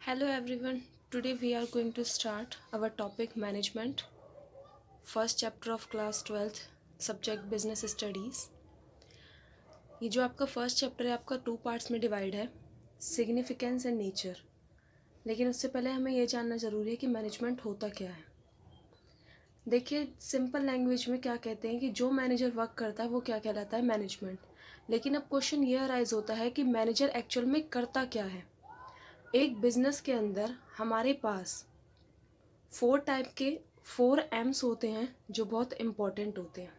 Hello everyone. Today we are going to start our topic management. First chapter of class 12th subject business studies. ये जो आपका first chapter है आपका 2 parts में divide है, significance and nature. लेकिन उससे पहले हमें ये जानना ज़रूरी है कि मैनेजमेंट होता क्या है। देखिए, सिंपल लैंग्वेज में क्या कहते हैं कि जो मैनेजर वर्क करता है वो क्या कहलाता है, मैनेजमेंट। लेकिन अब क्वेश्चन ये अराइज होता है कि मैनेजर एक्चुअल में करता क्या है। एक बिजनेस के अंदर हमारे पास 4 एम्स होते हैं जो बहुत इम्पॉर्टेंट होते हैं,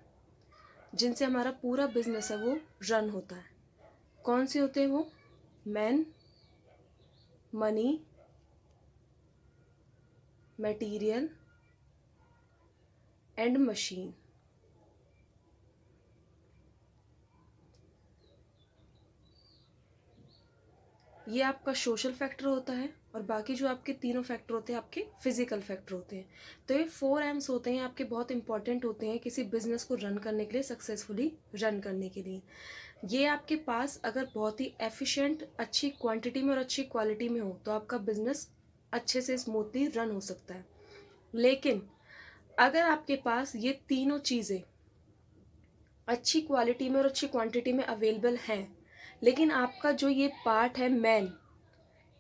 जिनसे हमारा पूरा बिजनेस है वो रन होता है। कौन से होते हैं वो? Man, money, material and machine. ये आपका सोशल फैक्टर होता है और बाकी जो आपके तीनों फैक्टर होते हैं आपके फिजिकल फैक्टर होते हैं। तो ये 4 एम्स होते हैं, आपके बहुत इंपॉर्टेंट होते हैं किसी बिजनेस को रन करने के लिए, सक्सेसफुली रन करने के लिए। ये आपके पास अगर बहुत ही एफिशिएंट, अच्छी क्वांटिटी में और अच्छी क्वालिटी में हो तो आपका बिजनेस अच्छे से स्मूथली रन हो सकता है। लेकिन अगर आपके पास ये तीनों चीज़ें अच्छी क्वालिटी में और अच्छी क्वांटिटी में अवेलेबल हैं, लेकिन आपका जो ये पार्ट है मैन,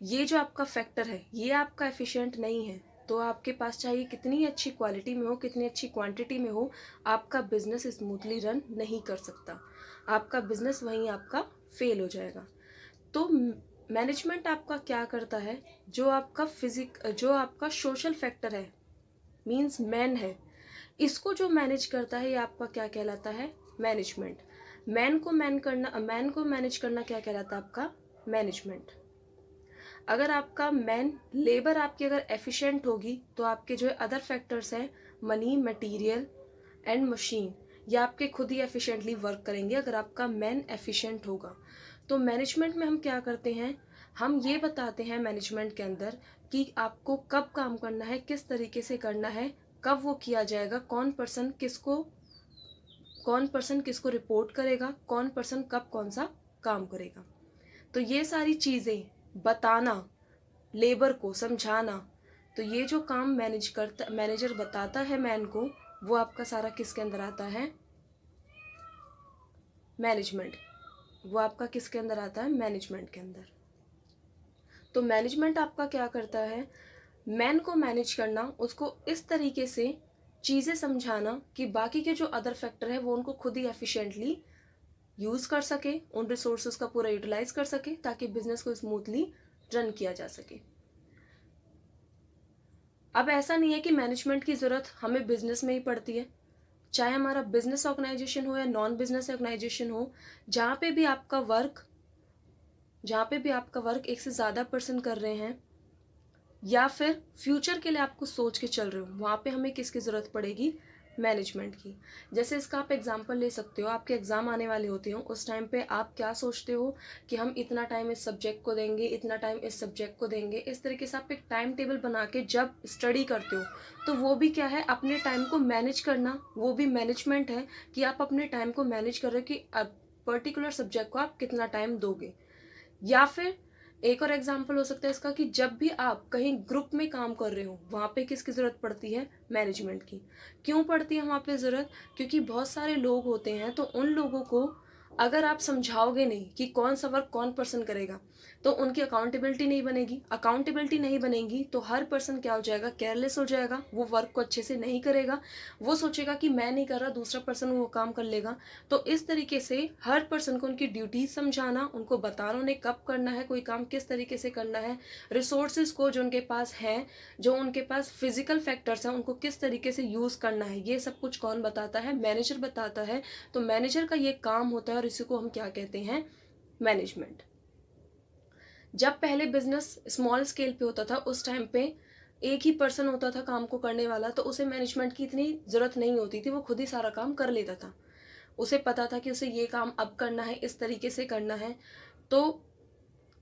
ये जो आपका फैक्टर है ये आपका एफिशिएंट नहीं है, तो आपके पास चाहे कितनी अच्छी क्वालिटी में हो, कितनी अच्छी क्वांटिटी में हो, आपका बिजनेस स्मूथली रन नहीं कर सकता। आपका बिजनेस वहीं आपका फेल हो जाएगा। तो मैनेजमेंट आपका क्या करता है, जो आपका सोशल फैक्टर है, मींस मैन है, इसको जो मैनेज करता है ये आपका क्या कहलाता है, मैनेजमेंट। मैन को मैनेज करना क्या कहलाता है, आपका मैनेजमेंट। अगर आपका मैन लेबर आपकी अगर एफिशिएंट होगी तो आपके जो अदर फैक्टर्स हैं, मनी, मटेरियल एंड मशीन, ये आपके खुद ही एफिशिएंटली वर्क करेंगे अगर आपका मैन एफिशिएंट होगा। तो मैनेजमेंट में हम क्या करते हैं, हम ये बताते हैं मैनेजमेंट के अंदर कि आपको कब काम करना है, किस तरीके से करना है, कब वो किया जाएगा, कौन पर्सन किसको रिपोर्ट करेगा, कौन पर्सन कब कौन सा काम करेगा। तो ये सारी चीज़ें बताना, लेबर को समझाना, तो ये जो काम मैनेजर बताता है मैन को, वो आपका सारा किसके अंदर आता है, मैनेजमेंट। वो आपका किसके अंदर आता है, मैनेजमेंट के अंदर। तो मैनेजमेंट आपका क्या करता है, मैन को मैनेज करना, उसको इस तरीके से चीज़ें समझाना कि बाकी के जो अदर फैक्टर है वो उनको खुद ही एफिशिएंटली यूज़ कर सके, उन रिसोर्सेज का पूरा यूटिलाइज कर सके, ताकि बिजनेस को स्मूथली रन किया जा सके। अब ऐसा नहीं है कि मैनेजमेंट की ज़रूरत हमें बिजनेस में ही पड़ती है, चाहे हमारा बिजनेस ऑर्गेनाइजेशन हो या नॉन बिजनेस ऑर्गेनाइजेशन हो, जहाँ पे भी आपका वर्क एक से ज़्यादा पर्सन कर रहे हैं या फिर फ्यूचर के लिए आपको सोच के चल रहे हो, वहाँ पे हमें किसकी ज़रूरत पड़ेगी, मैनेजमेंट की। जैसे इसका आप एग्जांपल ले सकते हो, आपके एग्ज़ाम आने वाले होते हो, उस टाइम पे आप क्या सोचते हो कि हम इतना टाइम इस सब्जेक्ट को देंगे, इतना टाइम इस सब्जेक्ट को देंगे। इस तरीके से आप एक टाइम टेबल बना के जब स्टडी करते हो, तो वो भी क्या है, अपने टाइम को मैनेज करना, वो भी मैनेजमेंट है कि आप अपने टाइम को मैनेज कर रहे हो कि पर्टिकुलर सब्जेक्ट को आप कितना टाइम दोगे। या फिर एक और एग्जाम्पल हो सकता है इसका कि जब भी आप कहीं ग्रुप में काम कर रहे हो, वहाँ पे किसकी ज़रूरत पड़ती है, मैनेजमेंट की। क्यों पड़ती है वहाँ पे ज़रूरत, क्योंकि बहुत सारे लोग होते हैं, तो उन लोगों को अगर आप समझाओगे नहीं कि कौन सा वर्क कौन पर्सन करेगा, तो उनकी अकाउंटेबिलिटी नहीं बनेगी, तो हर पर्सन क्या हो जाएगा, केयरलेस हो जाएगा, वो वर्क को अच्छे से नहीं करेगा, वो सोचेगा कि मैं नहीं कर रहा, दूसरा पर्सन वो काम कर लेगा। तो इस तरीके से हर पर्सन को उनकी ड्यूटीज समझाना, उनको बताना उन्हें कब करना है, कोई काम किस तरीके से करना है, रिसोर्सेज को जो उनके पास हैं, जो उनके पास फिजिकल फैक्टर्स हैं, उनको किस तरीके से यूज़ करना है, ये सब कुछ कौन बताता है, मैनेजर बताता है। तो मैनेजर का ये काम होता है और इसी को हम क्या कहते हैं, मैनेजमेंट। जब पहले बिजनेस स्मॉल स्केल पे होता था, उस टाइम पे एक ही पर्सन होता था काम को करने वाला, तो उसे मैनेजमेंट की इतनी ज़रूरत नहीं होती थी, वो खुद ही सारा काम कर लेता था। उसे पता था कि उसे ये काम अब करना है, इस तरीके से करना है। तो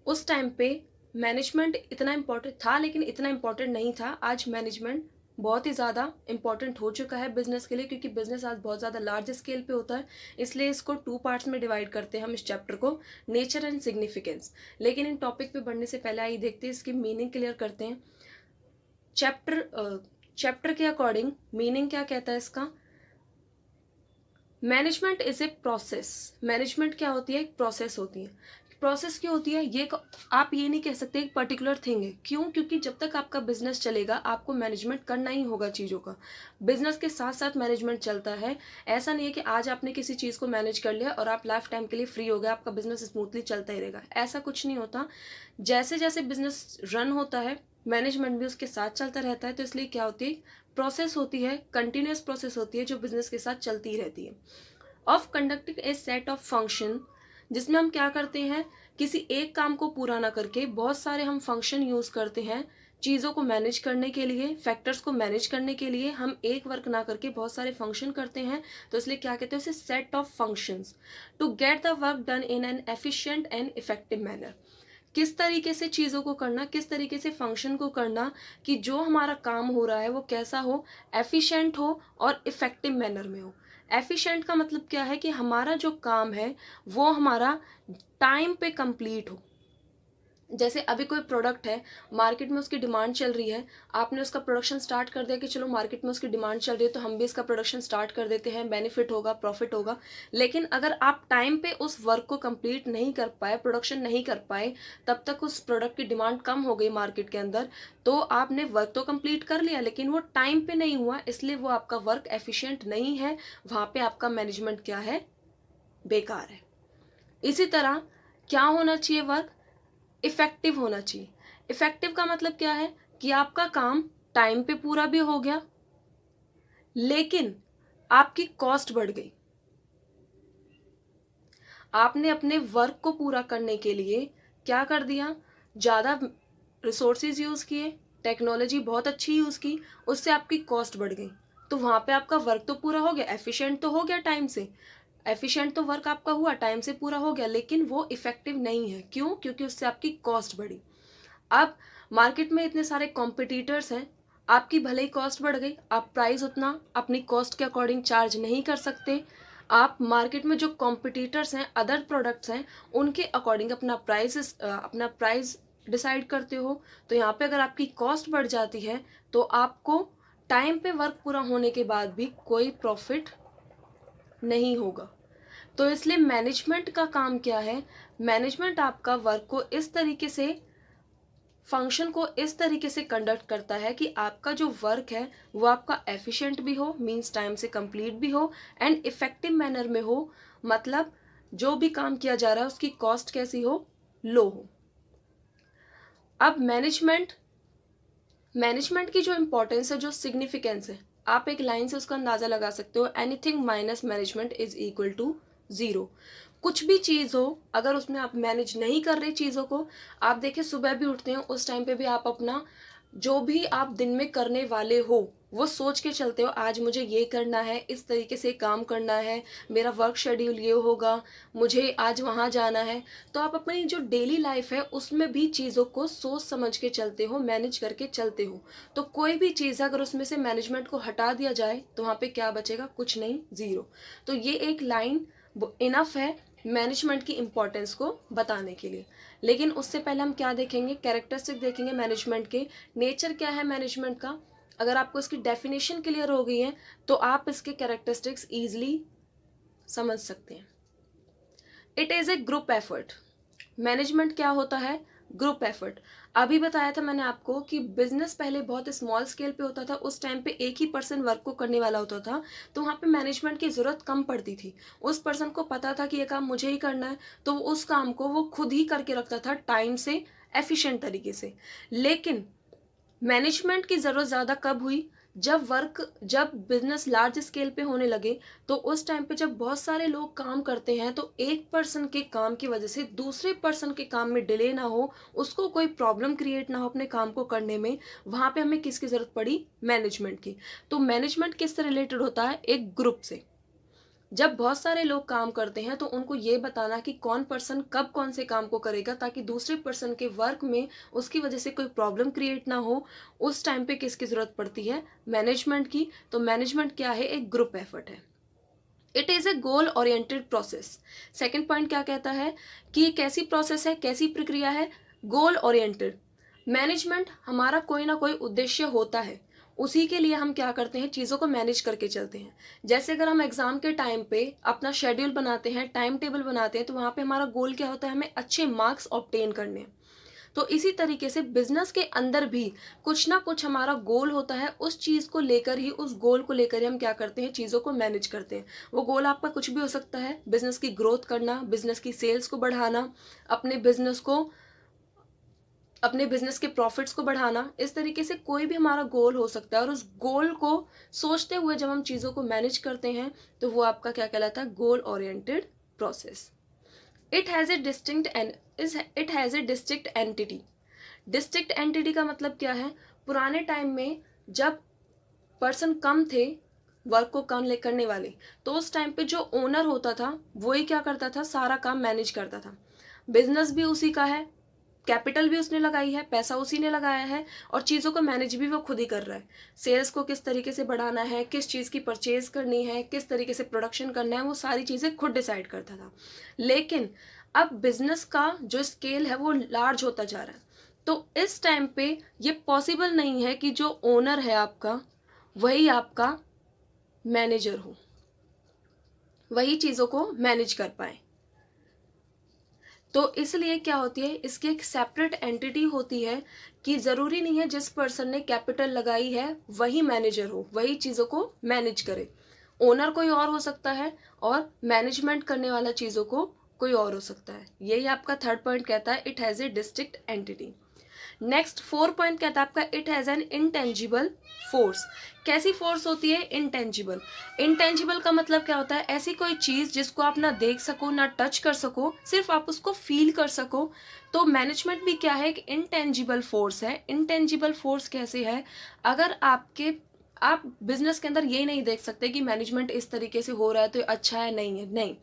उस टाइम पे मैनेजमेंट इतना इम्पोर्टेंट था, लेकिन इतना इम्पोर्टेंट नहीं था। आज मैनेजमेंट बहुत ही ज़्यादा इम्पॉर्टेंट हो चुका है बिजनेस के लिए, क्योंकि बिजनेस आज बहुत ज़्यादा लार्ज स्केल पे होता है। इसलिए इसको 2 पार्ट्स में डिवाइड करते हैं हम इस चैप्टर को, नेचर एंड सिग्निफिकेंस। लेकिन इन टॉपिक पे बढ़ने से पहले आइए देखते हैं इसकी मीनिंग क्लियर करते हैं। चैप्टर के अकॉर्डिंग मीनिंग क्या कहता है इसका? Management is a process. Management क्या होती है? एक प्रोसेस होती है। प्रोसेस क्यों होती है? आप ये नहीं कह सकते एक पर्टिकुलर थिंग है। क्यों? क्योंकि जब तक आपका बिजनेस चलेगा आपको मैनेजमेंट करना ही होगा चीज़ों का। बिजनेस के साथ साथ मैनेजमेंट चलता है। ऐसा नहीं है कि आज आपने किसी चीज़ को मैनेज कर लिया और आप लाइफ टाइम के लिए फ्री हो गए, आपका बिजनेस स्मूथली चलता ही रहेगा। ऐसा कुछ नहीं होता। जैसे जैसे बिजनेस रन होता है मैनेजमेंट भी उसके साथ चलता रहता है। तो इसलिए क्या होती है? प्रोसेस होती है, कंटिन्यूस प्रोसेस होती है जो बिजनेस के साथ चलती ही रहती है। Of conducting A set of function, जिसमें हम क्या करते हैं, किसी एक काम को पूरा ना करके बहुत सारे हम फंक्शन यूज करते हैं चीज़ों को मैनेज करने के लिए, फैक्टर्स को मैनेज करने के लिए हम एक वर्क ना करके बहुत सारे फंक्शन करते हैं। तो इसलिए क्या कहते हैं उसे? Set of functions to get the work done in an efficient and effective manner. किस तरीके से चीज़ों को करना, किस तरीके से फंक्शन को करना कि जो हमारा काम हो रहा है वो कैसा हो, एफिशिएंट हो और इफेक्टिव मैनर में हो। एफिशिएंट का मतलब क्या है? कि हमारा जो काम है वो हमारा टाइम पे कंप्लीट हो। जैसे अभी कोई प्रोडक्ट है, मार्केट में उसकी डिमांड चल रही है, आपने उसका प्रोडक्शन स्टार्ट कर दिया कि चलो मार्केट में उसकी डिमांड चल रही है तो हम भी इसका प्रोडक्शन स्टार्ट कर देते हैं, बेनिफिट होगा, प्रॉफिट होगा। लेकिन अगर आप टाइम पे उस वर्क को कंप्लीट नहीं कर पाए, प्रोडक्शन नहीं कर पाए, तब तक उस प्रोडक्ट की डिमांड कम हो गई मार्केट के अंदर, तो आपने वर्क तो कंप्लीट कर लिया लेकिन वो टाइम पे नहीं हुआ, इसलिए वो आपका वर्क एफिशिएंट नहीं है। वहाँ पे आपका मैनेजमेंट क्या है? बेकार है। इसी तरह क्या होना चाहिए? वर्क इफेक्टिव होना चाहिए। इफेक्टिव का मतलब क्या है? कि आपका काम टाइम पे पूरा भी हो गया लेकिन आपकी कॉस्ट बढ़ गई। आपने अपने वर्क को पूरा करने के लिए क्या कर दिया? ज़्यादा रिसोर्सेज यूज़ किए, टेक्नोलॉजी बहुत अच्छी यूज़ की, उससे आपकी कॉस्ट बढ़ गई। तो वहाँ पे आपका वर्क तो पूरा हो गया, एफिशिएंट तो हो गया टाइम से, एफिशिएंट तो वर्क आपका हुआ, टाइम से पूरा हो गया, लेकिन वो इफेक्टिव नहीं है। क्यों? क्योंकि उससे आपकी कॉस्ट बढ़ी। अब मार्केट में इतने सारे कॉम्पिटिटर्स हैं, आपकी भले ही कॉस्ट बढ़ गई, आप प्राइस उतना अपनी कॉस्ट के अकॉर्डिंग चार्ज नहीं कर सकते। आप मार्केट में जो कॉम्पिटिटर्स हैं, अदर प्रोडक्ट्स हैं, उनके अकॉर्डिंग अपना प्राइस डिसाइड करते हो। तो यहाँ पे अगर आपकी कॉस्ट बढ़ जाती है तो आपको टाइम पे वर्क पूरा होने के बाद भी कोई प्रॉफिट नहीं होगा। तो इसलिए मैनेजमेंट का काम क्या है? मैनेजमेंट आपका वर्क को इस तरीके से, फंक्शन को इस तरीके से कंडक्ट करता है कि आपका जो वर्क है वो आपका एफिशिएंट भी हो, मींस टाइम से कंप्लीट भी हो, एंड इफेक्टिव मैनर में हो, मतलब जो भी काम किया जा रहा है उसकी कॉस्ट कैसी हो? लो हो। अब मैनेजमेंट की जो इंपॉर्टेंस है, जो सिग्निफिकेंस है, आप एक लाइन से उसका अंदाजा लगा सकते हो। Anything minus management is equal to zero. कुछ भी चीज़ हो, अगर उसमें आप मैनेज नहीं कर रहे चीज़ों को, आप देखिए सुबह भी उठते हैं उस टाइम पे भी आप अपना जो भी आप दिन में करने वाले हो वो सोच के चलते हो, आज मुझे ये करना है, इस तरीके से काम करना है, मेरा वर्क शेड्यूल ये होगा, मुझे आज वहाँ जाना है। तो आप अपनी जो डेली लाइफ है उसमें भी चीज़ों को सोच समझ के चलते हो, मैनेज करके चलते हो। तो कोई भी चीज़ अगर उसमें से मैनेजमेंट को हटा दिया जाए तो वहाँ पे क्या बचेगा? कुछ नहीं, ज़ीरो। तो ये एक लाइन इनफ है मैनेजमेंट की इंपॉर्टेंस को बताने के लिए। लेकिन उससे पहले हम क्या देखेंगे? कैरेक्टरिस्टिक देखेंगे मैनेजमेंट के। नेचर क्या है मैनेजमेंट का? अगर आपको इसकी डेफिनेशन क्लियर हो गई है तो आप इसके कैरेक्टरिस्टिक्स इजीली समझ सकते हैं। It is a group effort. Management क्या होता है? Group effort. अभी बताया था मैंने आपको कि बिजनेस पहले बहुत स्मॉल स्केल पे होता था, उस टाइम पे एक ही पर्सन वर्क को करने वाला होता था, तो वहाँ पे मैनेजमेंट की ज़रूरत कम पड़ती थी। उस पर्सन को पता था कि ये काम मुझे ही करना है, तो उस काम को वो खुद ही करके रखता था टाइम से, एफिशिएंट तरीके से। लेकिन मैनेजमेंट की ज़रूरत ज़्यादा कब हुई? जब बिजनेस लार्ज स्केल पे होने लगे, तो उस टाइम पे जब बहुत सारे लोग काम करते हैं तो एक पर्सन के काम की वजह से दूसरे पर्सन के काम में डिले ना हो, उसको कोई प्रॉब्लम क्रिएट ना हो अपने काम को करने में, वहाँ पे हमें किसकी ज़रूरत पड़ी? मैनेजमेंट की। तो मैनेजमेंट किससे रिलेटेड होता है? एक ग्रुप से। जब बहुत सारे लोग काम करते हैं तो उनको ये बताना कि कौन पर्सन कब कौन से काम को करेगा, ताकि दूसरे पर्सन के वर्क में उसकी वजह से कोई प्रॉब्लम क्रिएट ना हो। उस टाइम पे किसकी ज़रूरत पड़ती है? मैनेजमेंट की। तो मैनेजमेंट क्या है? एक ग्रुप एफर्ट है। It is a goal oriented process. Second point क्या कहता है कि एक कैसी प्रोसेस है, कैसी प्रक्रिया है? Goal oriented. मैनेजमेंट, हमारा कोई ना कोई उद्देश्य होता है, उसी के लिए हम क्या करते हैं? चीज़ों को मैनेज करके चलते हैं। जैसे अगर हम एग्जाम के टाइम पे अपना शेड्यूल बनाते हैं, टाइम टेबल बनाते हैं, तो वहाँ पे हमारा गोल क्या होता है? हमें अच्छे मार्क्स ऑब्टेन करने हैं। तो इसी तरीके से बिजनेस के अंदर भी कुछ ना कुछ हमारा गोल होता है। उस चीज़ को लेकर ही, उस गोल को लेकर ही हम क्या करते हैं? चीज़ों को मैनेज करते हैं। वो गोल आपका कुछ भी हो सकता है। बिजनेस की ग्रोथ करना, बिजनेस की सेल्स को बढ़ाना, अपने बिजनेस को, अपने बिजनेस के प्रॉफिट्स को बढ़ाना। इस तरीके से कोई भी हमारा गोल हो सकता है, और उस गोल को सोचते हुए जब हम चीज़ों को मैनेज करते हैं तो वो आपका क्या कहलाता है? Goal oriented process. It has a distinct and it has a district entity. District entity का मतलब क्या है? पुराने टाइम में जब पर्सन कम थे वर्क को करने वाले, तो उस टाइम पे जो ओनर होता था वही क्या करता था? सारा काम मैनेज करता था। बिजनेस भी उसी का है, कैपिटल भी उसने लगाई है, पैसा उसी ने लगाया है, और चीज़ों को मैनेज भी वो खुद ही कर रहा है। सेल्स को किस तरीके से बढ़ाना है, किस चीज़ की परचेज करनी है, किस तरीके से प्रोडक्शन करना है, वो सारी चीज़ें खुद डिसाइड करता था। लेकिन अब बिजनेस का जो स्केल है वो लार्ज होता जा रहा है। तो इस टाइम पे ये पॉसिबल नहीं है कि जो ओनर है आपका वही आपका मैनेजर हो, वही चीज़ों को मैनेज कर पाए। तो इसलिए क्या होती है? इसकी एक सेपरेट एंटिटी होती है कि ज़रूरी नहीं है जिस पर्सन ने कैपिटल लगाई है वही मैनेजर हो, वही चीज़ों को मैनेज करे। ओनर कोई और हो सकता है, और मैनेजमेंट करने वाला चीज़ों को कोई और हो सकता है। यही आपका थर्ड पॉइंट कहता है, it has a distinct entity. Next 4 point कहता है आपका, it has an intangible force. कैसी फोर्स होती है? इंटेंजिबल। इंटेंजिबल का मतलब क्या होता है? ऐसी कोई चीज़ जिसको आप ना देख सको, ना टच कर सको, सिर्फ आप उसको फील कर सको। तो मैनेजमेंट भी क्या है? एक इंटेंजिबल फोर्स है। इंटेंजिबल फोर्स कैसे है? अगर आप बिजनेस के अंदर ये नहीं देख सकते कि मैनेजमेंट इस तरीके से हो रहा है तो ये अच्छा है, नहीं है, नहीं।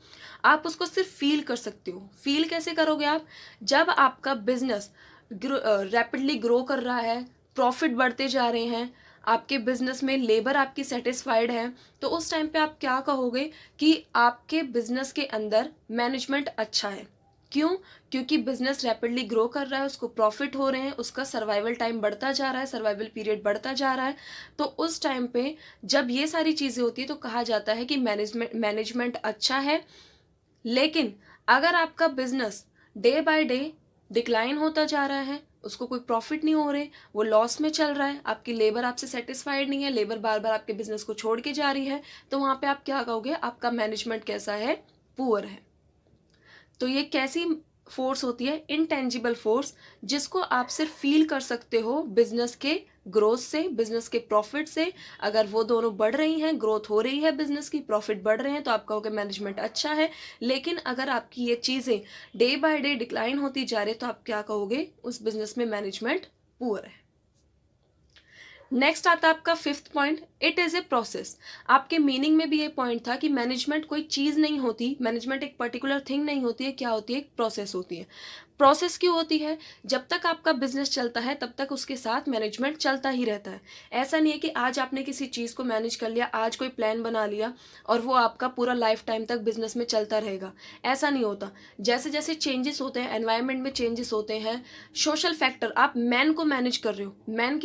आप उसको सिर्फ फील कर सकते हो। फील कैसे करोगे आप? जब आपका बिजनेस रैपिडली ग्रो कर रहा है, प्रॉफिट बढ़ते जा रहे हैं, आपके बिजनेस में लेबर आपकी सेटिस्फाइड है, तो उस टाइम पे आप क्या कहोगे? कि आपके बिजनेस के अंदर मैनेजमेंट अच्छा है। क्यों? क्योंकि बिजनेस रैपिडली ग्रो कर रहा है, उसको प्रॉफिट हो रहे हैं, उसका सर्वाइवल टाइम बढ़ता जा रहा है, सर्वाइवल पीरियड बढ़ता जा रहा है। तो उस टाइम पे जब ये सारी चीज़ें होती है तो कहा जाता है कि मैनेजमेंट अच्छा है। लेकिन अगर आपका business day by day decline होता जा रहा है, उसको कोई प्रॉफिट नहीं हो रहे, वो लॉस में चल रहा है, आपकी लेबर आपसे सेटिस्फाइड नहीं है, लेबर बार बार आपके बिजनेस को छोड़ के जा रही है, तो वहां पे आप क्या कहोगे? आपका मैनेजमेंट कैसा है? पुअर है। तो ये कैसी फोर्स होती है? इनटेंजिबल फोर्स, जिसको आप सिर्फ फील कर सकते हो बिजनेस के ग्रोथ से, बिजनेस के प्रॉफिट से। अगर वो दोनों बढ़ रही हैं, ग्रोथ हो रही है बिजनेस की, प्रॉफिट बढ़ रहे हैं, तो आप कहोगे मैनेजमेंट अच्छा है। लेकिन अगर आपकी ये चीज़ें डे बाय डे डिक्लाइन होती जा रही है तो आप क्या कहोगे? उस बिजनेस में मैनेजमेंट पुअर है। नेक्स्ट आता है आपका fifth point, it is a process. आपके मीनिंग में भी ये पॉइंट था कि मैनेजमेंट कोई चीज नहीं होती, मैनेजमेंट एक पर्टिकुलर थिंग नहीं होती है। क्या होती है? एक प्रोसेस होती है। प्रोसेस क्यों होती है? जब तक आपका बिजनेस चलता है तब तक उसके साथ मैनेजमेंट चलता ही रहता है। ऐसा नहीं है कि आज आपने किसी चीज को मैनेज कर लिया, आज कोई प्लान बना लिया और वो आपका पूरा लाइफ टाइम तक बिजनेस में चलता रहेगा। ऐसा नहीं होता। जैसे जैसे चेंजेस होते हैं, एनवायरनमेंट में चेंजेस होते हैं, सोशल फैक्टर, आप मैन को मैनेज कर रहे हो, मैन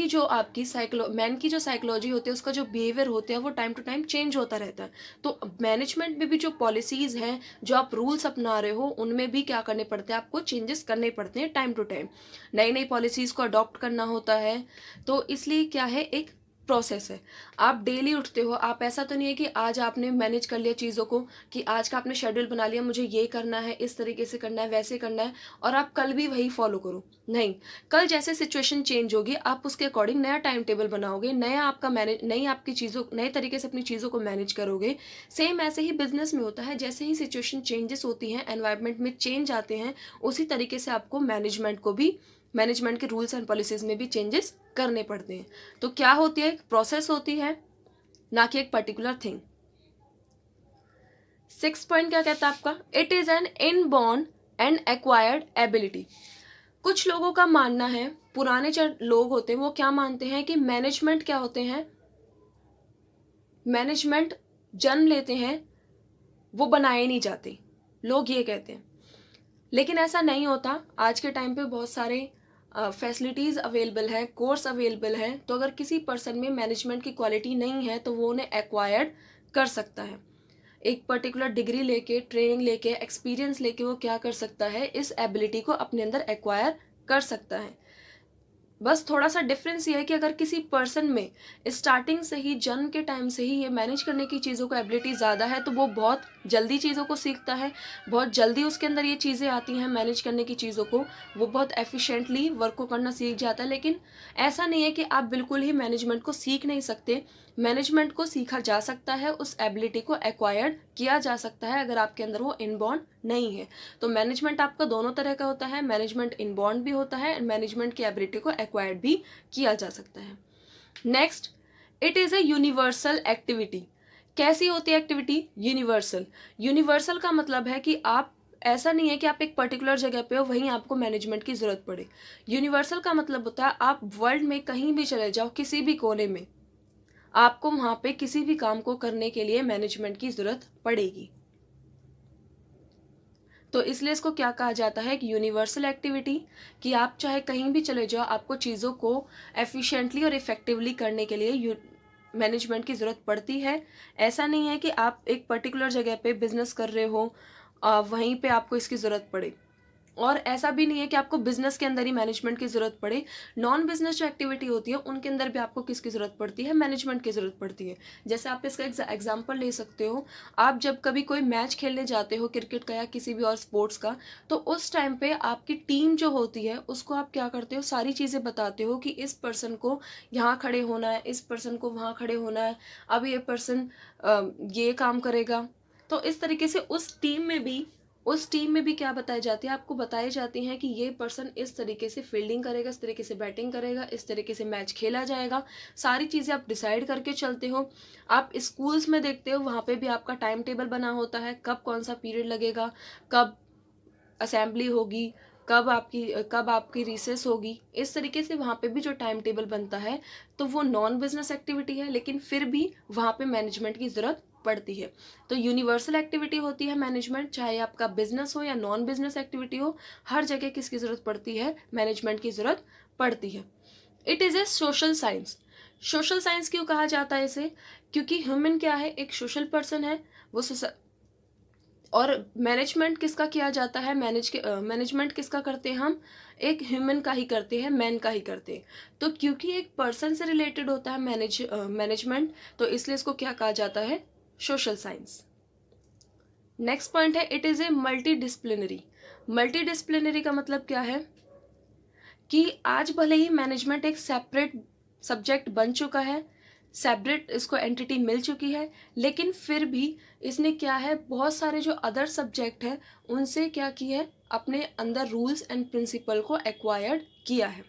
की जो साइकोलॉजी होती है, उसका जो बिहेवियर होता है वो टाइम टू टाइम चेंज होता रहता है। तो मैनेजमेंट में भी जो पॉलिसीज हैं, जो आप रूल्स अपना रहे हो, उनमें भी क्या करने पड़ते हैं? आपको चेंजेस करने पड़ते हैं टाइम टू टाइम। नई नई पॉलिसीज को अडॉप्ट करना होता है। तो इसलिए क्या है? एक प्रोसेस है। आप डेली उठते हो, आप ऐसा तो नहीं है कि आज आपने मैनेज कर लिया चीज़ों को, कि आज का आपने शेड्यूल बना लिया, मुझे ये करना है, इस तरीके से करना है, वैसे करना है, और आप कल भी वही फॉलो करो। नहीं, कल जैसे सिचुएशन चेंज होगी आप उसके अकॉर्डिंग नया टाइम टेबल बनाओगे, नया आपका मैनेज, नई आपकी चीज़ों, नए तरीके से अपनी चीज़ों को मैनेज करोगे। सेम ऐसे ही बिजनेस में होता है, जैसे ही सिचुएशन चेंजेस होती हैं, एनवायरनमेंट में चेंज आते हैं, उसी तरीके से आपको मैनेजमेंट के रूल्स एंड पॉलिसीज में भी चेंजेस करने पड़ते हैं। तो क्या होती है? एक प्रोसेस होती है, ना कि एक पर्टिकुलर थिंग। सिक्स पॉइंट क्या कहता है आपका, it is an inborn and acquired ability. कुछ लोगों का मानना है, पुराने जो लोग होते हैं वो क्या मानते हैं कि मैनेजमेंट क्या होते हैं, मैनेजमेंट जन्म लेते हैं, वो बनाए नहीं जाते, लोग ये कहते हैं। लेकिन ऐसा नहीं होता। आज के टाइम पे बहुत सारे फैसिलिटीज़ अवेलेबल हैं, कोर्स अवेलेबल हैं, तो अगर किसी पर्सन में मैनेजमेंट की क्वालिटी नहीं है तो वो उन्हें एक्वायर्ड कर सकता है। एक पर्टिकुलर डिग्री लेके, ट्रेनिंग लेके, एक्सपीरियंस लेके वो क्या कर सकता है, इस एबिलिटी को अपने अंदर एक्वायर कर सकता है। बस थोड़ा सा डिफरेंस ये है कि अगर किसी पर्सन में स्टार्टिंग से ही, जन्म के टाइम से ही ये मैनेज करने की चीज़ों को एबिलिटी ज़्यादा है तो वो बहुत जल्दी चीज़ों को सीखता है, बहुत जल्दी उसके अंदर ये चीज़ें आती हैं मैनेज करने की चीज़ों को, वो बहुत एफिशिएंटली वर्क को करना सीख जाता है। लेकिन ऐसा नहीं है कि आप बिल्कुल ही मैनेजमेंट को सीख नहीं सकते। मैनेजमेंट को सीखा जा सकता है, उस एबिलिटी को एक्वायर्ड किया जा सकता है अगर आपके अंदर वो इनबॉर्न नहीं है। तो मैनेजमेंट आपका दोनों तरह का होता है, मैनेजमेंट इनबॉर्न भी होता है, मैनेजमेंट की एबिलिटी को एक्वायर्ड भी किया जा सकता है। Next, it is a universal activity. कैसी होती है एक्टिविटी, यूनिवर्सल। यूनिवर्सल का मतलब है कि आप, ऐसा नहीं है कि आप एक पर्टिकुलर जगह पे हो वहीं आपको मैनेजमेंट की ज़रूरत पड़े। यूनिवर्सल का मतलब होता है आप वर्ल्ड में कहीं भी चले जाओ, किसी भी कोने में, आपको वहां पे किसी भी काम को करने के लिए मैनेजमेंट की ज़रूरत पड़ेगी। तो इसलिए इसको क्या कहा जाता है कि यूनिवर्सल एक्टिविटी, कि आप चाहे कहीं भी चले जाओ, आपको चीज़ों को एफिशिएंटली और इफेक्टिवली करने के लिए मैनेजमेंट की ज़रूरत पड़ती है। ऐसा नहीं है कि आप एक पर्टिकुलर जगह पे बिजनेस कर रहे हो, वहीं पे आपको इसकी ज़रूरत पड़े। और ऐसा भी नहीं है कि आपको बिजनेस के अंदर ही मैनेजमेंट की ज़रूरत पड़े। नॉन बिजनेस जो एक्टिविटी होती है उनके अंदर भी आपको किसकी ज़रूरत पड़ती है, मैनेजमेंट की ज़रूरत पड़ती है। जैसे आप इसका एग्जांपल ले सकते हो, आप जब कभी कोई मैच खेलने जाते हो, क्रिकेट का या किसी भी और स्पोर्ट्स का, तो उस टाइम पे आपकी टीम जो होती है उसको आप क्या करते हो, सारी चीज़ें बताते हो कि इस पर्सन को यहाँ खड़े होना है, इस पर्सन को वहाँ खड़े होना है, अब ये पर्सन ये काम करेगा। तो इस तरीके से उस टीम में भी क्या बताई जाती है, आपको बताई जाती हैं कि ये पर्सन इस तरीके से फील्डिंग करेगा, इस तरीके से बैटिंग करेगा, इस तरीके से मैच खेला जाएगा। सारी चीज़ें आप डिसाइड करके चलते हो। आप स्कूल्स में देखते हो, वहाँ पे भी आपका टाइम टेबल बना होता है, कब कौन सा पीरियड लगेगा, कब असेंबली होगी, कब आपकी रिसेस होगी। इस तरीके से वहाँ पे भी जो टाइम टेबल बनता है, तो वो नॉन बिजनेस एक्टिविटी है, लेकिन फिर भी वहाँ पे मैनेजमेंट की ज़रूरत पड़ती है। तो यूनिवर्सल एक्टिविटी होती है मैनेजमेंट, चाहे आपका बिजनेस हो या नॉन बिजनेस एक्टिविटी हो, हर जगह किसकी ज़रूरत पड़ती है, मैनेजमेंट की ज़रूरत पड़ती है। It is a social science. Social science क्यों कहा जाता है इसे, क्योंकि ह्यूमन क्या है, एक सोशल पर्सन है, वो और मैनेजमेंट किसका किया जाता है, मैनेजमेंट किसका करते हैं हम, एक ह्यूमन का ही करते हैं, मैन का ही करते हैं। तो क्योंकि एक पर्सन से रिलेटेड होता है मैनेजमेंट, तो इसलिए इसको क्या कहा जाता है, सोशल साइंस। नेक्स्ट पॉइंट है, it is a multi disciplinary. Multi disciplinary का मतलब क्या है कि आज भले ही मैनेजमेंट एक सेपरेट सब्जेक्ट बन चुका है, सेपरेट इसको एंटिटी मिल चुकी है, लेकिन फिर भी इसने क्या है, बहुत सारे जो अदर सब्जेक्ट हैं उनसे क्या किया है, अपने अंदर रूल्स एंड प्रिंसिपल को एक्वायर्ड किया है।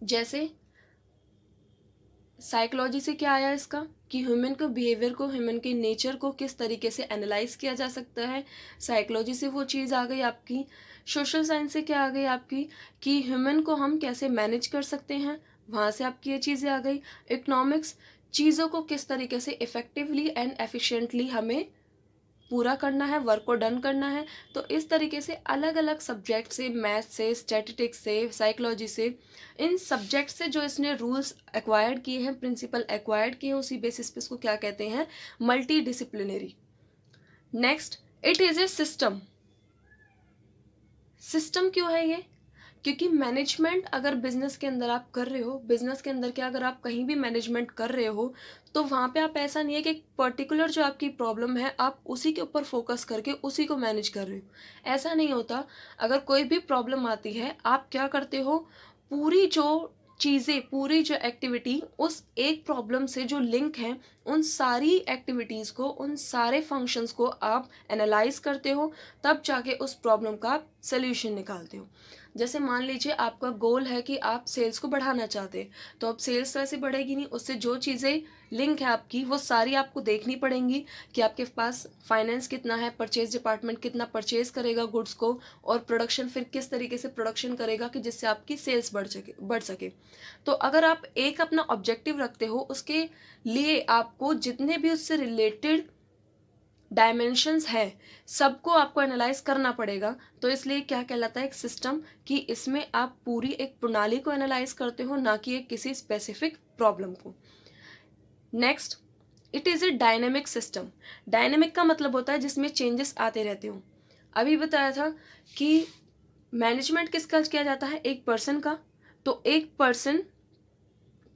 जैसे साइकोलॉजी से क्या आया इसका, कि ह्यूमन को बिहेवियर को, ह्यूमन के नेचर को किस तरीके से एनालाइज किया जा सकता है, साइकोलॉजी से वो चीज़ आ गई आपकी। सोशल साइंस से क्या आ गई आपकी, कि ह्यूमन को हम कैसे मैनेज कर सकते हैं, वहाँ से आपकी ये चीज़ें आ गई। इकोनॉमिक्स, चीज़ों को किस तरीके से इफ़ेक्टिवली एंड एफिशिएंटली हमें पूरा करना है, वर्क को डन करना है। तो इस तरीके से अलग अलग सब्जेक्ट से, मैथ से, स्टैटिस्टिक्स से, साइकोलॉजी से, इन सब्जेक्ट से जो इसने रूल्स एक्वायर्ड किए हैं, प्रिंसिपल एक्वायर्ड किए हैं, उसी बेसिस पे इसको क्या कहते हैं, multi disciplinary. Next, it is a system. System क्यों है ये, क्योंकि मैनेजमेंट अगर बिजनेस के अंदर आप कर रहे हो, बिजनेस के अंदर क्या, अगर आप कहीं भी मैनेजमेंट कर रहे हो, तो वहाँ पे आप, ऐसा नहीं है कि एक पर्टिकुलर जो आपकी प्रॉब्लम है आप उसी के ऊपर फोकस करके उसी को मैनेज कर रहे हो। ऐसा नहीं होता। अगर कोई भी प्रॉब्लम आती है, आप क्या करते हो, पूरी जो चीज़ें, पूरी जो एक्टिविटी उस एक प्रॉब्लम से जो लिंक है, उन सारी एक्टिविटीज़ को, उन सारे फंक्शंस को आप एनालाइज करते हो, तब जाके उस प्रॉब्लम का आप सोल्यूशन निकालते हो। जैसे मान लीजिए आपका गोल है कि आप सेल्स को बढ़ाना चाहते हैं, तो अब सेल्स तो ऐसे बढ़ेगी नहीं, उससे जो चीज़ें लिंक है आपकी वो सारी आपको देखनी पड़ेंगी कि आपके पास फाइनेंस कितना है, परचेज डिपार्टमेंट कितना परचेज करेगा गुड्स को, और प्रोडक्शन फिर किस तरीके से प्रोडक्शन करेगा कि जिससे आपकी सेल्स बढ़ सके। तो अगर आप एक अपना ऑब्जेक्टिव रखते हो, उसके लिए आपको जितने भी उससे रिलेटेड डायमेंशंस है सबको आपको एनालाइज करना पड़ेगा। तो इसलिए क्या कहलाता है एक सिस्टम, कि इसमें आप पूरी एक प्रणाली को एनालाइज करते हो, ना कि एक किसी स्पेसिफिक प्रॉब्लम को। Next, it is a dynamic system. Dynamic का मतलब होता है जिसमें चेंजेस आते रहते हो। अभी बताया था कि मैनेजमेंट किसका किया जाता है, एक पर्सन का। तो एक पर्सन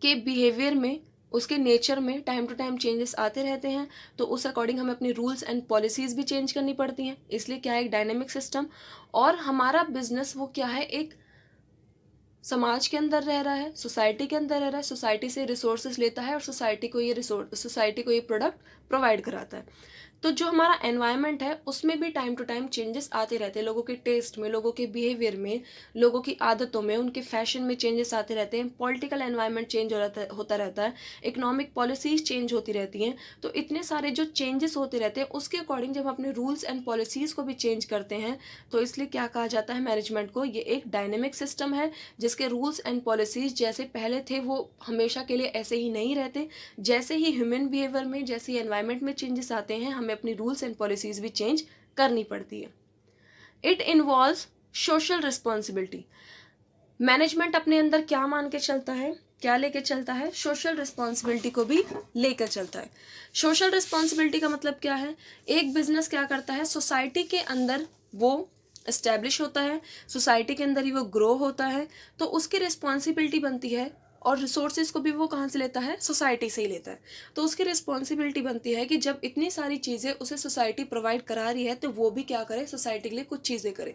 के बिहेवियर में, उसके नेचर में टाइम टू टाइम चेंजेस आते रहते हैं, तो उस अकॉर्डिंग हमें अपनी रूल्स एंड पॉलिसीज़ भी चेंज करनी पड़ती हैं। इसलिए क्या है एक डायनेमिक सिस्टम। और हमारा बिजनेस वो क्या है, एक समाज के अंदर रह रहा है, सोसाइटी के अंदर रह रहा है, सोसाइटी से रिसोर्सेज लेता है और सोसाइटी को ये प्रोडक्ट प्रोवाइड कराता है। तो जो हमारा एनवायरनमेंट है उसमें भी टाइम टू टाइम चेंजेस आते रहते हैं, लोगों के टेस्ट में, लोगों के बिहेवियर में, लोगों की आदतों में, उनके फैशन में चेंजेस आते रहते हैं, पॉलिटिकल एनवायरनमेंट चेंज होता रहता है, इकोनॉमिक पॉलिसीज चेंज होती रहती हैं। तो इतने सारे जो चेंजेस होते रहते हैं उसके अकॉर्डिंग जब अपने रूल्स एंड पॉलिसीज़ को भी चेंज करते हैं, तो इसलिए क्या कहा जाता है मैनेजमेंट को, ये एक डायनेमिक सिस्टम है जिसके रूल्स एंड पॉलिसीज जैसे पहले थे वो हमेशा के लिए ऐसे ही नहीं रहते। जैसे ही ह्यूमन बिहेवियर में, जैसे ही एनवायरनमेंट में चेंजेस आते हैं, हमें अपनी रूल्स एंड पॉलिसीज भी चेंज करनी पड़ती है। It involves social responsibility. Management अपने अंदर क्या मान के चलता है, क्या लेके चलता है, सोशल रिस्पॉन्सिबिलिटी को भी लेकर चलता है। सोशल रिस्पॉन्सिबिलिटी का मतलब क्या है, एक बिजनेस क्या करता है, सोसाइटी के अंदर वो इस्टेब्लिश होता है, सोसाइटी के अंदर ही वो ग्रो होता है, तो उसकी रिस्पॉन्सिबिलिटी बनती है। और रिसोर्सेज को भी वो कहाँ से लेता है, सोसाइटी से ही लेता है। तो उसकी रिस्पॉन्सिबिलिटी बनती है कि जब इतनी सारी चीज़ें उसे सोसाइटी प्रोवाइड करा रही है, तो वो भी क्या करे, सोसाइटी के लिए कुछ चीज़ें करे।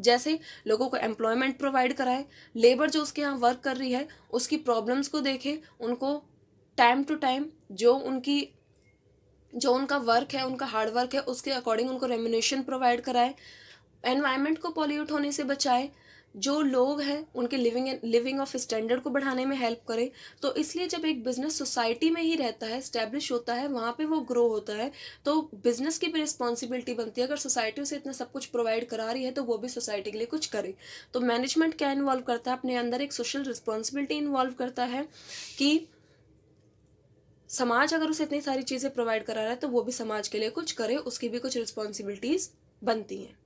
जैसे लोगों को एम्प्लॉयमेंट प्रोवाइड कराए, लेबर जो उसके यहाँ वर्क कर रही है उसकी प्रॉब्लम्स को देखे, उनको टाइम टू टाइम जो उनका वर्क है, उनका हार्ड वर्क है, उसके अकॉर्डिंग उनको रेम्यूनेशन प्रोवाइड कराए, एनवायरनमेंट को पॉल्यूट होने से बचाए, जो लोग हैं उनके लिविंग ऑफ स्टैंडर्ड को बढ़ाने में हेल्प करे। तो इसलिए जब एक बिजनेस सोसाइटी में ही रहता है, स्टैब्लिश होता है, वहाँ पे वो ग्रो होता है, तो बिजनेस की भी रिस्पॉन्सिबिलिटी बनती है, अगर सोसाइटी उसे इतना सब कुछ प्रोवाइड करा रही है तो वो भी सोसाइटी के लिए कुछ करे। तो मैनेजमेंट क्या इन्वॉल्व करता है, अपने अंदर एक सोशल रिस्पॉन्सिबिलिटी इन्वॉल्व करता है कि समाज अगर उसे इतनी सारी चीज़ें प्रोवाइड करा रहा है तो वो भी समाज के लिए कुछ करे, उसकी भी कुछ रिस्पॉन्सिबिलिटीज बनती हैं।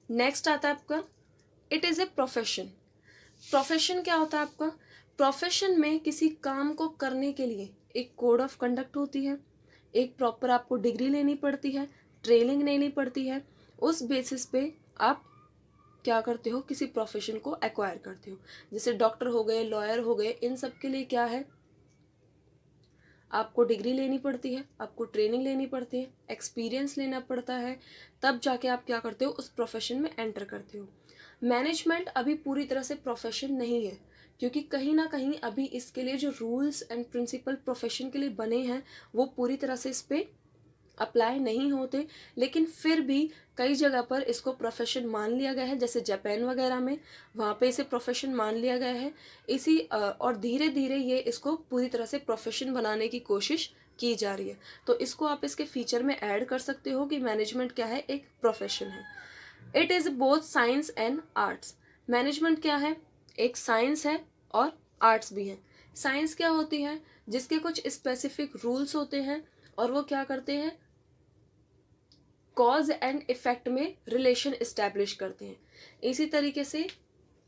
नेक्स्ट आता है आपका, it is a profession. Profession क्या होता है आपका, प्रोफेशन में किसी काम को करने के लिए एक कोड ऑफ कंडक्ट होती है, एक प्रॉपर आपको डिग्री लेनी पड़ती है, ट्रेनिंग लेनी पड़ती है। उस बेसिस पे आप क्या करते हो, किसी प्रोफेशन को एक्वायर करते हो। जैसे डॉक्टर हो गए, लॉयर हो गए, इन सब के लिए क्या है, आपको डिग्री लेनी पड़ती है, आपको ट्रेनिंग लेनी पड़ती है, एक्सपीरियंस लेना पड़ता है, तब जाके आप क्या करते हो, उस प्रोफेशन में एंटर करते हो। मैनेजमेंट अभी पूरी तरह से प्रोफेशन नहीं है, क्योंकि कहीं ना कहीं अभी इसके लिए जो रूल्स एंड प्रिंसिपल प्रोफेशन के लिए बने हैं वो पूरी तरह से इस पर अप्लाई नहीं होते। लेकिन फिर भी कई जगह पर इसको प्रोफेशन मान लिया गया है, जैसे जापान वगैरह में, वहाँ पे इसे प्रोफेशन मान लिया गया है। और धीरे धीरे ये इसको पूरी तरह से प्रोफेशन बनाने की कोशिश की जा रही है। तो इसको आप इसके फीचर में ऐड कर सकते हो कि मैनेजमेंट क्या है, एक प्रोफेशन है। It is both science and arts. Management क्या है, एक साइंस है और आर्ट्स भी है। साइंस क्या होती है, जिसके कुछ स्पेसिफिक रूल्स होते हैं और वो क्या करते हैं, कॉज एंड इफेक्ट में रिलेशन इस्टेब्लिश करते हैं। इसी तरीके से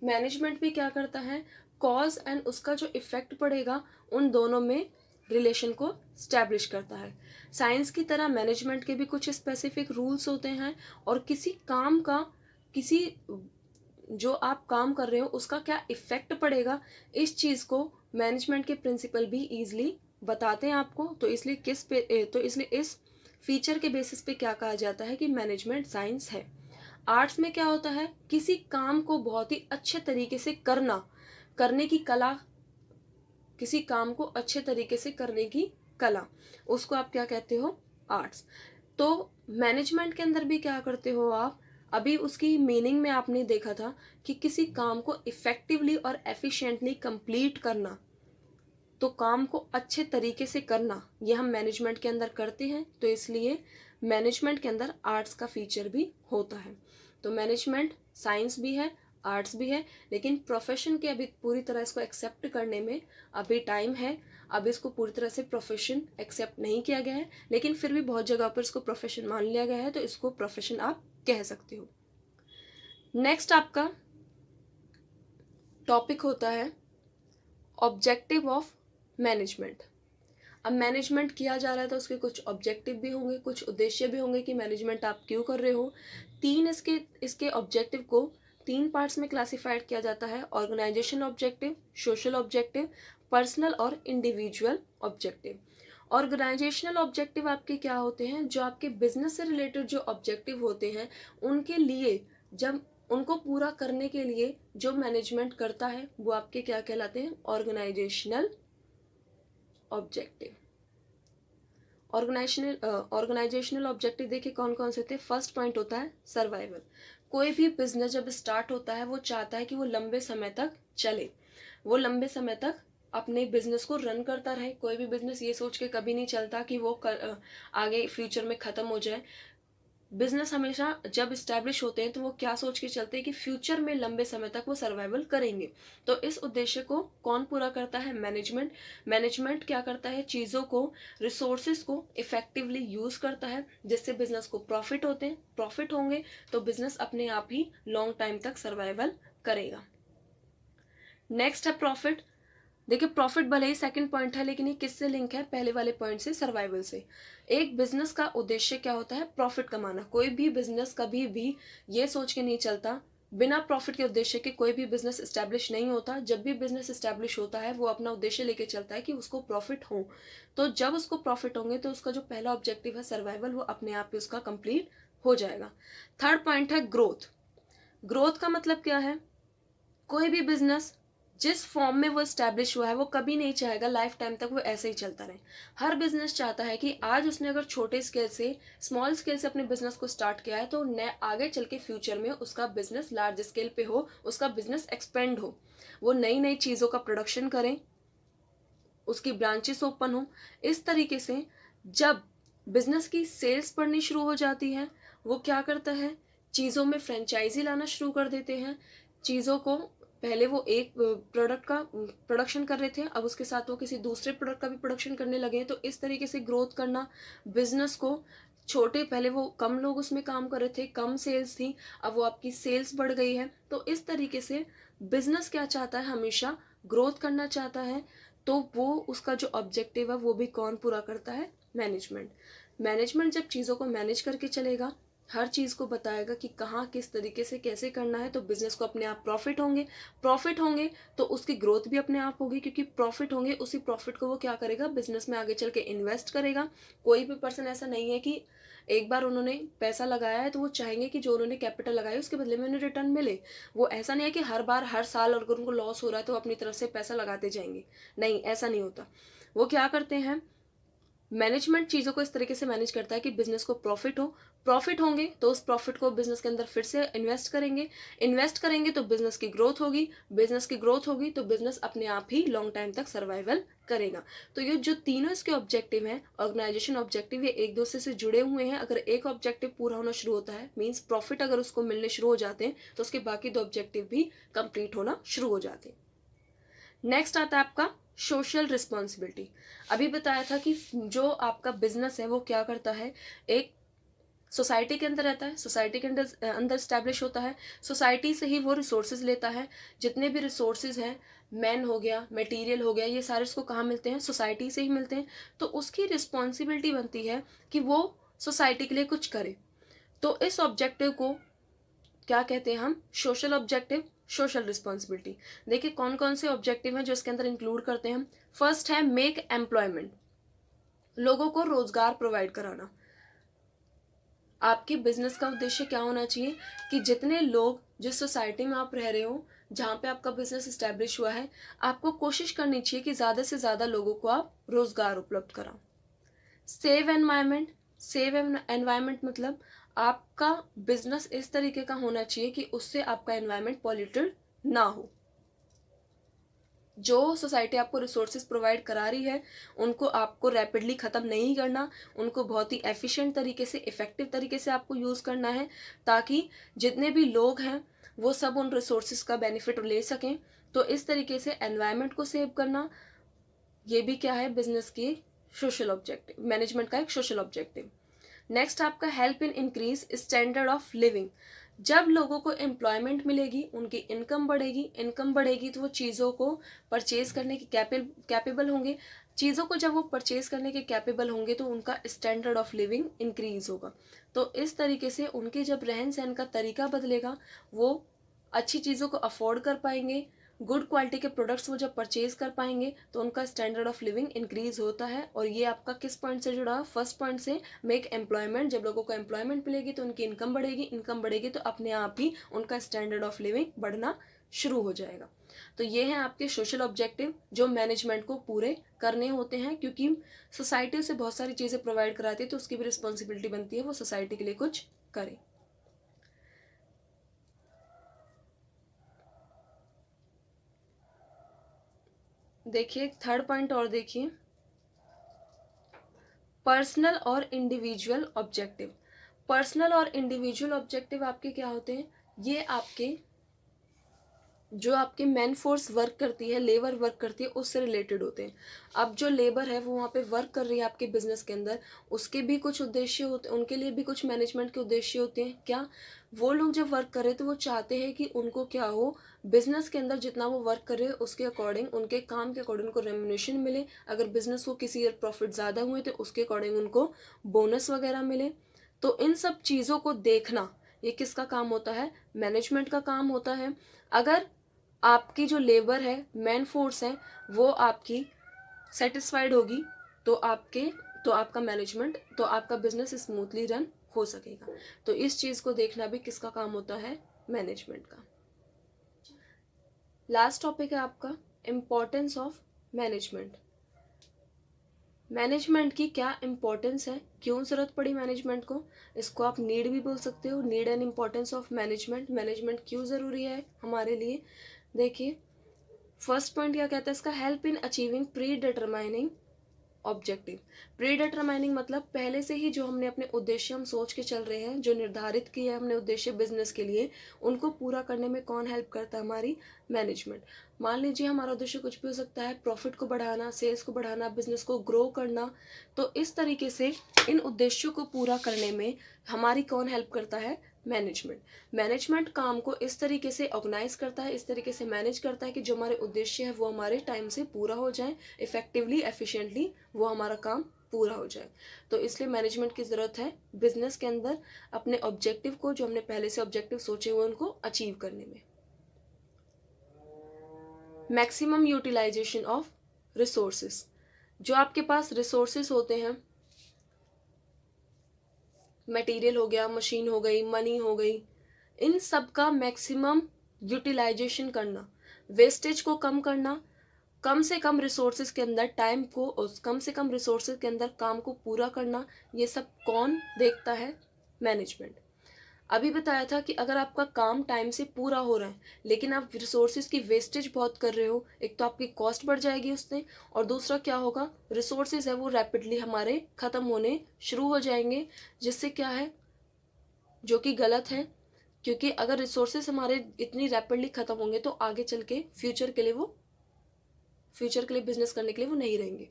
मैनेजमेंट भी क्या करता है, कॉज एंड उसका जो इफेक्ट पड़ेगा उन दोनों में रिलेशन को स्टैब्लिश करता है। साइंस की तरह मैनेजमेंट के भी कुछ स्पेसिफिक रूल्स होते हैं, और किसी जो आप काम कर रहे हो उसका क्या इफेक्ट पड़ेगा, इस चीज़ को मैनेजमेंट के प्रिंसिपल भी ईजिली बताते हैं आपको। तो इसलिए इस फीचर के बेसिस पे क्या कहा जाता है कि मैनेजमेंट साइंस है। आर्ट्स में क्या होता है, किसी काम को बहुत ही अच्छे तरीके से करने की कला, किसी काम को अच्छे तरीके से करने की कला, उसको आप क्या कहते हो, आर्ट्स। तो मैनेजमेंट के अंदर भी क्या करते हो, आप अभी उसकी मीनिंग में आपने देखा था कि किसी काम को इफेक्टिवली और एफिशिएंटली कंप्लीट करना, तो काम को अच्छे तरीके से करना, ये हम मैनेजमेंट के अंदर करते हैं। तो इसलिए मैनेजमेंट के अंदर आर्ट्स का फीचर भी होता है। तो मैनेजमेंट साइंस भी है, आर्ट्स भी है, लेकिन प्रोफेशन के अभी पूरी तरह इसको एक्सेप्ट करने में अभी टाइम है। अब इसको पूरी तरह से प्रोफेशन एक्सेप्ट नहीं किया गया है, लेकिन फिर भी बहुत जगह पर इसको प्रोफेशन मान लिया गया है, तो इसको प्रोफेशन आप कह सकते हो। नेक्स्ट आपका टॉपिक होता है ऑब्जेक्टिव ऑफ मैनेजमेंट। अब मैनेजमेंट किया जा रहा है तो उसके कुछ ऑब्जेक्टिव भी होंगे, कुछ उद्देश्य भी होंगे कि मैनेजमेंट आप क्यों कर रहे हो। इसके ऑब्जेक्टिव को 3 पार्ट्स में क्लासिफाइड किया जाता है: organisation objective, social objective, personal और इंडिविजुअल ऑब्जेक्टिव। ऑर्गेनाइजेशनल ऑब्जेक्टिव आपके क्या होते हैं? जो आपके बिजनेस से रिलेटेड जो ऑब्जेक्टिव होते हैं, उनके लिए जब उनको पूरा करने के लिए जो मैनेजमेंट करता है वो आपके क्या कहलाते हैं? Organisational objective. ऑर्गेनाइजेशनल ऑब्जेक्टिव देखिए कौन कौन से थे। फर्स्ट पॉइंट होता है सर्वाइवल। कोई भी बिजनेस जब स्टार्ट होता है वो चाहता है कि वो लंबे समय तक चले, वो लंबे समय तक अपने बिजनेस को रन करता रहे। कोई भी बिजनेस ये सोच के कभी नहीं चलता कि वो आगे फ्यूचर में खत्म हो जाए। बिजनेस हमेशा जब स्टैब्लिश होते हैं तो वो क्या सोच के चलते हैं कि फ्यूचर में लंबे समय तक वो सर्वाइवल करेंगे। तो इस उद्देश्य को कौन पूरा करता है? मैनेजमेंट। मैनेजमेंट क्या करता है? चीज़ों को, रिसोर्सेज को इफेक्टिवली यूज करता है, जिससे बिजनेस को प्रॉफिट होते हैं। प्रॉफिट होंगे तो बिजनेस अपने आप ही लॉन्ग टाइम तक सर्वाइवल करेगा। नेक्स्ट है प्रॉफिट। देखिए प्रॉफिट भले ही सेकंड पॉइंट है, लेकिन ये किससे लिंक है? पहले वाले पॉइंट से, सर्वाइवल से। एक बिजनेस का उद्देश्य क्या होता है? प्रॉफिट कमाना। कोई भी बिजनेस कभी भी ये सोच के नहीं चलता, बिना प्रॉफिट के उद्देश्य के कोई भी बिजनेस स्टैब्लिश नहीं होता। जब भी बिजनेस स्टैब्लिश होता है वो अपना उद्देश्य लेके चलता है कि उसको प्रॉफिट हो। तो जब उसको प्रॉफिट होंगे तो उसका जो पहला ऑब्जेक्टिव है सर्वाइवल, वो अपने आप ही उसका कंप्लीट हो जाएगा। थर्ड पॉइंट है ग्रोथ। ग्रोथ का मतलब क्या है? कोई भी बिजनेस जिस फॉर्म में वो स्टैब्लिश हुआ है वो कभी नहीं चाहेगा लाइफ टाइम तक वो ऐसे ही चलता रहे। हर बिजनेस चाहता है कि आज उसने अगर छोटे स्केल से, स्मॉल स्केल से अपने बिजनेस को स्टार्ट किया है तो आगे चल के फ्यूचर में उसका बिजनेस लार्ज स्केल पे हो, उसका बिजनेस एक्सपेंड हो, वो नई नई चीज़ों का प्रोडक्शन करें, उसकी ब्रांचेस ओपन हो। इस तरीके से जब बिजनेस की सेल्स बढ़नी शुरू हो जाती है, वो क्या करता है? चीज़ों में फ्रेंचाइजी लाना शुरू कर देते हैं। चीज़ों को पहले वो एक प्रोडक्ट का प्रोडक्शन कर रहे थे, अब उसके साथ वो किसी दूसरे प्रोडक्ट का भी प्रोडक्शन करने लगे हैं। तो इस तरीके से ग्रोथ करना बिजनेस को, छोटे पहले वो कम लोग उसमें काम कर रहे थे, कम सेल्स थी, अब वो आपकी सेल्स बढ़ गई है। तो इस तरीके से बिजनेस क्या चाहता है? हमेशा ग्रोथ करना चाहता है। तो वो उसका जो ऑब्जेक्टिव है वो भी कौन पूरा करता है? मैनेजमेंट। मैनेजमेंट जब चीज़ों को मैनेज करके चलेगा, हर चीज़ को बताएगा कि कहाँ किस तरीके से कैसे करना है, तो बिजनेस को अपने आप प्रॉफिट होंगे। प्रॉफिट होंगे तो उसकी ग्रोथ भी अपने आप होगी, क्योंकि प्रॉफिट होंगे, उसी प्रॉफिट को वो क्या करेगा? बिजनेस में आगे चल के इन्वेस्ट करेगा। कोई भी पर्सन ऐसा नहीं है कि एक बार उन्होंने पैसा लगाया है तो वो चाहेंगे कि जो उन्होंने कैपिटल लगाया उसके बदले में उन्हें रिटर्न मिले। वो ऐसा नहीं है कि हर बार हर साल अगर उनको लॉस हो रहा है तो अपनी तरफ से पैसा लगाते जाएंगे। नहीं, ऐसा नहीं होता। वो क्या करते हैं? मैनेजमेंट चीज़ों को इस तरीके से मैनेज करता है कि बिजनेस को प्रॉफिट हो। प्रॉफिट होंगे तो उस प्रॉफिट को बिजनेस के अंदर फिर से इन्वेस्ट करेंगे। इन्वेस्ट करेंगे तो बिजनेस की ग्रोथ होगी। बिजनेस की ग्रोथ होगी तो बिजनेस अपने आप ही लॉन्ग टाइम तक सर्वाइवल करेगा। तो ये जो तीनों इसके ऑब्जेक्टिव हैं, ऑर्गेनाइजेशन ऑब्जेक्टिव, ये एक दूसरे से जुड़े हुए हैं। अगर एक ऑब्जेक्टिव पूरा होना शुरू होता है, मीन्स प्रॉफिट अगर उसको मिलने शुरू हो जाते हैं, तो उसके बाकी 2 ऑब्जेक्टिव भी कंप्लीट होना शुरू हो जाते हैं। नेक्स्ट आता है आपका सोशल रिस्पॉन्सिबिलिटी। अभी बताया था कि जो आपका बिजनेस है वो क्या करता है? एक सोसाइटी के अंदर रहता है, सोसाइटी के अंदर स्टैब्लिश होता है, सोसाइटी से ही वो रिसोर्सेज लेता है। जितने भी रिसोर्सेज हैं, मैन हो गया, मटेरियल हो गया, ये सारे उसको कहाँ मिलते हैं? सोसाइटी से ही मिलते हैं। तो उसकी रिस्पॉन्सिबिलिटी बनती है कि वो सोसाइटी के लिए कुछ करे। तो इस ऑब्जेक्टिव को क्या कहते हैं हम? Social objective, social responsibility. देखिए कौन कौन से ऑब्जेक्टिव हैं जो इसके अंदर इंक्लूड करते हैं हम। फर्स्ट है मेक एम्प्लॉयमेंट, लोगों को रोजगार प्रोवाइड कराना। आपके बिजनेस का उद्देश्य क्या होना चाहिए? कि जितने लोग, जिस सोसाइटी में आप रह रहे हो, जहाँ पे आपका बिजनेस इस्टेब्लिश हुआ है, आपको कोशिश करनी चाहिए कि ज़्यादा से ज़्यादा लोगों को आप रोजगार उपलब्ध कराओ। Save environment. सेव एनवायरनमेंट मतलब आपका बिजनेस इस तरीके का होना चाहिए कि उससे आपका एनवायरनमेंट पॉल्यूटेड ना हो। जो सोसाइटी आपको रिसोर्सेज प्रोवाइड करा रही है उनको आपको रैपिडली ख़त्म नहीं करना, उनको बहुत ही एफिशिएंट तरीके से, इफ़ेक्टिव तरीके से आपको यूज़ करना है, ताकि जितने भी लोग हैं वो सब उन रिसोर्सेज का बेनिफिट ले सकें। तो इस तरीके से एनवायरनमेंट को सेव करना, ये भी क्या है, बिजनेस की सोशल ऑब्जेक्टिव, मैनेजमेंट का एक सोशल ऑब्जेक्टिव। नेक्स्ट आपका help in increase standard of living. जब लोगों को एम्प्लॉयमेंट मिलेगी, उनकी इनकम बढ़ेगी, इनकम बढ़ेगी तो वो चीज़ों को परचेज करने के कैपेबल होंगे। चीज़ों को जब वो परचेज करने के कैपेबल होंगे तो उनका स्टैंडर्ड ऑफ लिविंग इंक्रीज होगा। तो इस तरीके से उनके जब रहन सहन का तरीका बदलेगा, वो अच्छी चीज़ों को अफोर्ड कर पाएंगे, गुड क्वालिटी के प्रोडक्ट्स वो जब परचेज कर पाएंगे तो उनका स्टैंडर्ड ऑफ लिविंग इंक्रीज होता है। और ये आपका किस पॉइंट से जुड़ा, फर्स्ट पॉइंट से, मेक एम्प्लॉयमेंट। जब लोगों को एम्प्लॉयमेंट मिलेगी तो उनकी इनकम बढ़ेगी, इनकम बढ़ेगी तो अपने आप ही उनका स्टैंडर्ड ऑफ लिविंग बढ़ना शुरू हो जाएगा। तो ये हैं आपके सोशल ऑब्जेक्टिव जो मैनेजमेंट को पूरे करने होते हैं, क्योंकि सोसाइटी उसे बहुत सारी चीज़ें प्रोवाइड कराती है तो उसकी भी रिस्पॉन्सिबिलिटी बनती है वो सोसाइटी के लिए कुछ करे। देखिए थर्ड पॉइंट और देखिए, पर्सनल और इंडिविजुअल ऑब्जेक्टिव। पर्सनल और इंडिविजुअल ऑब्जेक्टिव आपके क्या होते हैं, ये आपके जो आपके मैन फोर्स वर्क करती है, लेबर वर्क करती है, उससे रिलेटेड होते हैं। अब जो लेबर है वो वहाँ पे वर्क कर रही है आपके बिजनेस के अंदर, उसके भी कुछ उद्देश्य होते हैं, उनके लिए भी कुछ मैनेजमेंट के उद्देश्य होते हैं। क्या वो लोग जब वर्क कर रहे हैं तो वो चाहते हैं कि उनको क्या हो, बिजनेस के अंदर जितना वो वर्क कर रहे हैं उसके अकॉर्डिंग, उनके काम के अकॉर्डिंग उनको रेम्युनेशन मिले। अगर बिजनेस को किसी ईयर प्रॉफिट ज़्यादा हुए तो उसके अकॉर्डिंग उनको बोनस वगैरह मिले। तो इन सब चीज़ों को देखना ये किसका काम होता है, मैनेजमेंट का काम होता है। अगर आपकी जो लेबर है, मैन फोर्स है, वो आपकी सेटिस्फाइड होगी तो आपका मैनेजमेंट, तो आपका बिजनेस स्मूथली रन हो सकेगा। तो इस चीज़ को देखना भी किसका काम होता है, मैनेजमेंट का। लास्ट टॉपिक है आपका इम्पोर्टेंस ऑफ मैनेजमेंट। मैनेजमेंट की क्या इम्पोर्टेंस है, क्यों ज़रूरत पड़ी मैनेजमेंट को, इसको आप नीड भी बोल सकते हो, need and importance of management. Management क्यों ज़रूरी है हमारे लिए। देखिए फर्स्ट पॉइंट क्या कहता है इसका, help in achieving pre determining objective. Pre determining मतलब पहले से ही जो हमने अपने उद्देश्य हम सोच के चल रहे हैं, जो निर्धारित किया है हमने उद्देश्य बिजनेस के लिए, उनको पूरा करने में कौन हेल्प करता है, हमारी मैनेजमेंट। मान लीजिए हमारा उद्देश्य कुछ भी हो सकता है, प्रॉफिट को बढ़ाना, सेल्स को बढ़ाना, बिजनेस को ग्रो करना। तो इस तरीके से इन उद्देश्यों को पूरा करने में हमारी कौन हेल्प करता है, मैनेजमेंट। मैनेजमेंट काम को इस तरीके से ऑर्गेनाइज करता है, इस तरीके से मैनेज करता है कि जो हमारे उद्देश्य है वो हमारे टाइम से पूरा हो जाए, इफेक्टिवली, एफिशिएंटली वो हमारा काम पूरा हो जाए। तो इसलिए मैनेजमेंट की ज़रूरत है बिजनेस के अंदर अपने ऑब्जेक्टिव को, जो हमने पहले से ऑब्जेक्टिव सोचे हुए उनको अचीव करने में। Maximum utilisation of resources. जो आपके पास रिसोर्सेस होते हैं, मटेरियल हो गया, मशीन हो गई, मनी हो गई, इन सब का मैक्सिमम यूटिलाइजेशन करना, वेस्टेज को कम करना, कम से कम रिसोर्सेज के अंदर टाइम को, कम से कम रिसोर्सेज के अंदर काम को पूरा करना, ये सब कौन देखता है, मैनेजमेंट। अभी बताया था कि अगर आपका काम टाइम से पूरा हो रहा है लेकिन आप रिसोर्सेज की वेस्टेज बहुत कर रहे हो, एक तो आपकी कॉस्ट बढ़ जाएगी उससे, और दूसरा क्या होगा, रिसोर्सेज है वो रैपिडली हमारे ख़त्म होने शुरू हो जाएंगे, जिससे क्या है, जो कि गलत है। क्योंकि अगर रिसोर्सेज हमारे इतनी रैपिडली ख़त्म होंगे तो आगे चल के फ्यूचर के लिए बिजनेस करने के लिए वो नहीं रहेंगे।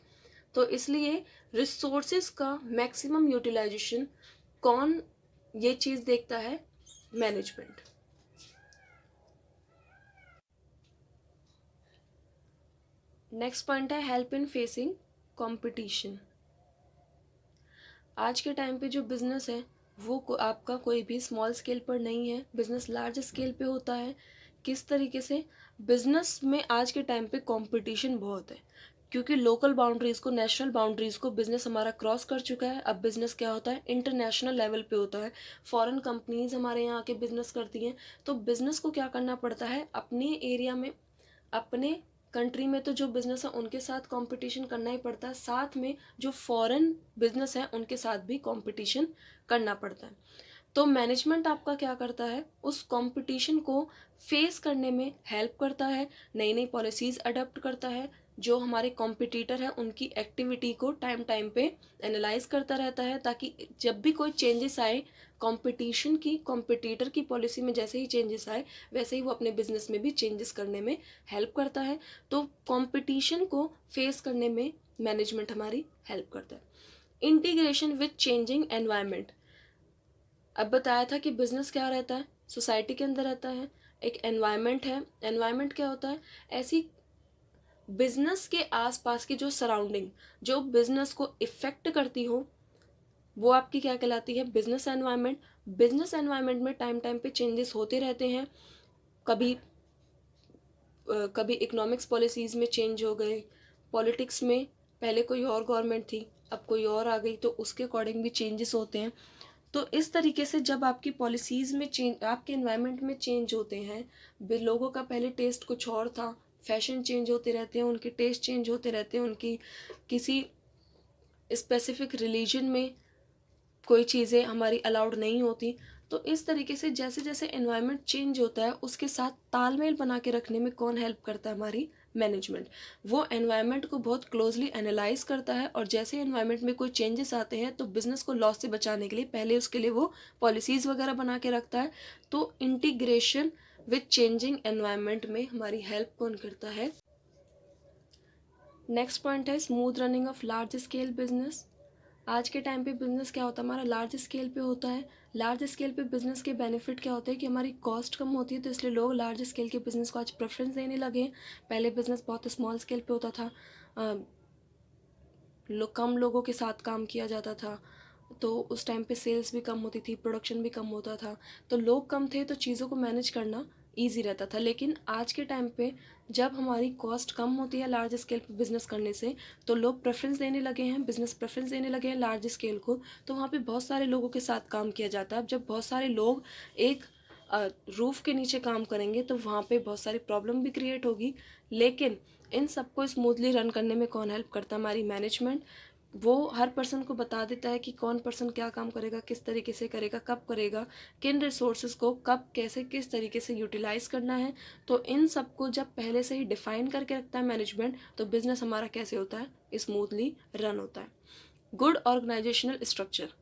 तो इसलिए रिसोर्सेज का मैक्सिमम यूटिलाइजेशन कौन ये चीज़ देखता है, मैनेजमेंट। नेक्स्ट पॉइंट है हेल्प इन फेसिंग कंपटीशन। आज के टाइम पे जो बिजनेस है वो आपका कोई भी स्मॉल स्केल पर नहीं है, बिजनेस लार्ज स्केल पे होता है। किस तरीके से, बिजनेस में आज के टाइम पे कंपटीशन बहुत है, क्योंकि लोकल बाउंड्रीज को, नेशनल बाउंड्रीज को बिजनेस हमारा क्रॉस कर चुका है। अब बिजनेस क्या होता है, इंटरनेशनल लेवल पे होता है, फॉरेन कंपनीज हमारे यहाँ आके बिजनेस करती हैं। तो बिजनेस को क्या करना पड़ता है, अपने एरिया में, अपने कंट्री में तो जो बिजनेस है उनके साथ कंपटीशन करना ही पड़ता है, साथ में जो फॉरेन बिजनेस है उनके साथ भी कंपटीशन करना पड़ता है। तो मैनेजमेंट आपका क्या करता है, उस कंपटीशन को फेस करने में हेल्प करता है, नई नई पॉलिसीज़ अडॉप्ट करता है, जो हमारे कॉम्पिटिटर हैं उनकी एक्टिविटी को टाइम टाइम पे एनालाइज करता रहता है, ताकि जब भी कोई चेंजेस आए कंपटीशन की, कॉम्पिटिटर की पॉलिसी में जैसे ही चेंजेस आए वैसे ही वो अपने बिजनेस में भी चेंजेस करने में हेल्प करता है। तो कंपटीशन को फेस करने में मैनेजमेंट हमारी हेल्प करता है। इंटीग्रेशन विद चेंजिंग एनवायरनमेंट, अब बताया था कि बिजनेस क्या रहता है, सोसाइटी के अंदर रहता है, एक एनवायरनमेंट है। एनवायरनमेंट क्या होता है, ऐसी बिजनेस के आसपास की जो सराउंडिंग जो बिजनेस को इफेक्ट करती हो, वो आपकी क्या कहलाती है, बिजनेस एनवायरनमेंट। बिजनेस एनवायरनमेंट में टाइम टाइम पे चेंजेस होते रहते हैं, कभी कभी इकोनॉमिक्स पॉलिसीज़ में चेंज हो गए, पॉलिटिक्स में पहले कोई और गवर्नमेंट थी अब कोई और आ गई तो उसके अकॉर्डिंग भी चेंजेस होते हैं। तो इस तरीके से जब आपकी पॉलिसीज़ में चेंज, आपके एनवायरनमेंट में चेंज होते हैं, लोगों का पहले टेस्ट कुछ और था, फैशन चेंज होते रहते हैं, उनके टेस्ट चेंज होते रहते हैं, उनकी किसी स्पेसिफिक रिलीजन में कोई चीज़ें हमारी अलाउड नहीं होती। तो इस तरीके से जैसे जैसे एनवायरनमेंट चेंज होता है उसके साथ तालमेल बना के रखने में कौन हेल्प करता है, हमारी मैनेजमेंट। वो एनवायरनमेंट को बहुत क्लोजली एनालाइज करता है और जैसे एनवायरनमेंट में कोई चेंजेस आते हैं तो बिजनेस को लॉस से बचाने के लिए पहले उसके लिए वो पॉलिसीज़ वगैरह बना के रखता है। तो इंटीग्रेशन विथ चेंजिंग एनवायरनमेंट में हमारी हेल्प कौन करता है। नेक्स्ट पॉइंट है smooth running of large scale business. आज के टाइम पे बिजनेस क्या होता है, हमारा लार्ज स्केल पे होता है। लार्ज स्केल पे बिजनेस के बेनिफिट क्या होते हैं कि हमारी कॉस्ट कम होती है, तो इसलिए लोग लार्ज स्केल के बिजनेस को आज प्रेफरेंस देने लगे हैं। पहले बिजनेस बहुत स्मॉल स्केल पे होता था, कम लोगों के साथ काम किया जाता था, तो उस टाइम पे सेल्स भी कम होती थी, प्रोडक्शन भी कम होता था, तो लोग कम थे तो चीज़ों को मैनेज करना ईजी रहता था। लेकिन आज के टाइम पे जब हमारी कॉस्ट कम होती है लार्ज स्केल पे बिजनेस करने से, तो लोग प्रेफरेंस देने लगे हैं, बिजनेस प्रेफरेंस देने लगे हैं लार्ज स्केल को। तो वहाँ पे बहुत सारे लोगों के साथ काम किया जाता है। अब जब बहुत सारे लोग एक रूफ के नीचे काम करेंगे तो वहाँ पे बहुत सारी प्रॉब्लम भी क्रिएट होगी। लेकिन इन सबको स्मूथली रन करने में कौन हेल्प करता है, हमारी मैनेजमेंट। वो हर पर्सन को बता देता है कि कौन पर्सन क्या काम करेगा, किस तरीके से करेगा, कब करेगा, किन रिसोर्सेज को कब कैसे किस तरीके से यूटिलाइज करना है। तो इन सबको जब पहले से ही डिफाइन करके रखता है मैनेजमेंट, तो बिजनेस हमारा कैसे होता है, स्मूथली रन होता है। Good organisational structure.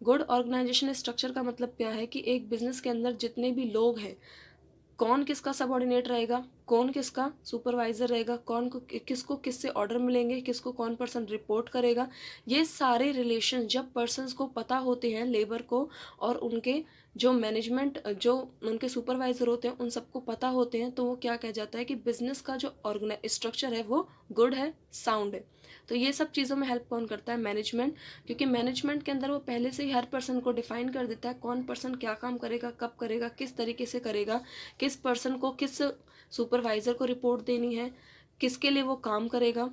Good organisational structure का मतलब क्या है कि एक बिजनेस के अंदर जितने भी लोग हैं, कौन किसका सबऑर्डिनेट रहेगा, कौन किसका सुपरवाइजर रहेगा, कौन को किसको किससे ऑर्डर मिलेंगे, किसको कौन पर्सन रिपोर्ट करेगा, ये सारे रिलेशन जब पर्सन्स को पता होते हैं, लेबर को और उनके जो मैनेजमेंट जो उनके सुपरवाइजर होते हैं उन सबको पता होते हैं, तो वो क्या कह जाता है कि बिजनेस का जो ऑर्गेनाइज स्ट्रक्चर है वो गुड है, साउंड है। तो ये सब चीज़ों में हेल्प कौन करता है, मैनेजमेंट। क्योंकि मैनेजमेंट के अंदर वो पहले से ही हर पर्सन को डिफाइन कर देता है कौन पर्सन क्या काम करेगा, कब करेगा, किस तरीके से करेगा, किस पर्सन को किस सुपरवाइज़र को रिपोर्ट देनी है, किसके लिए वो काम करेगा,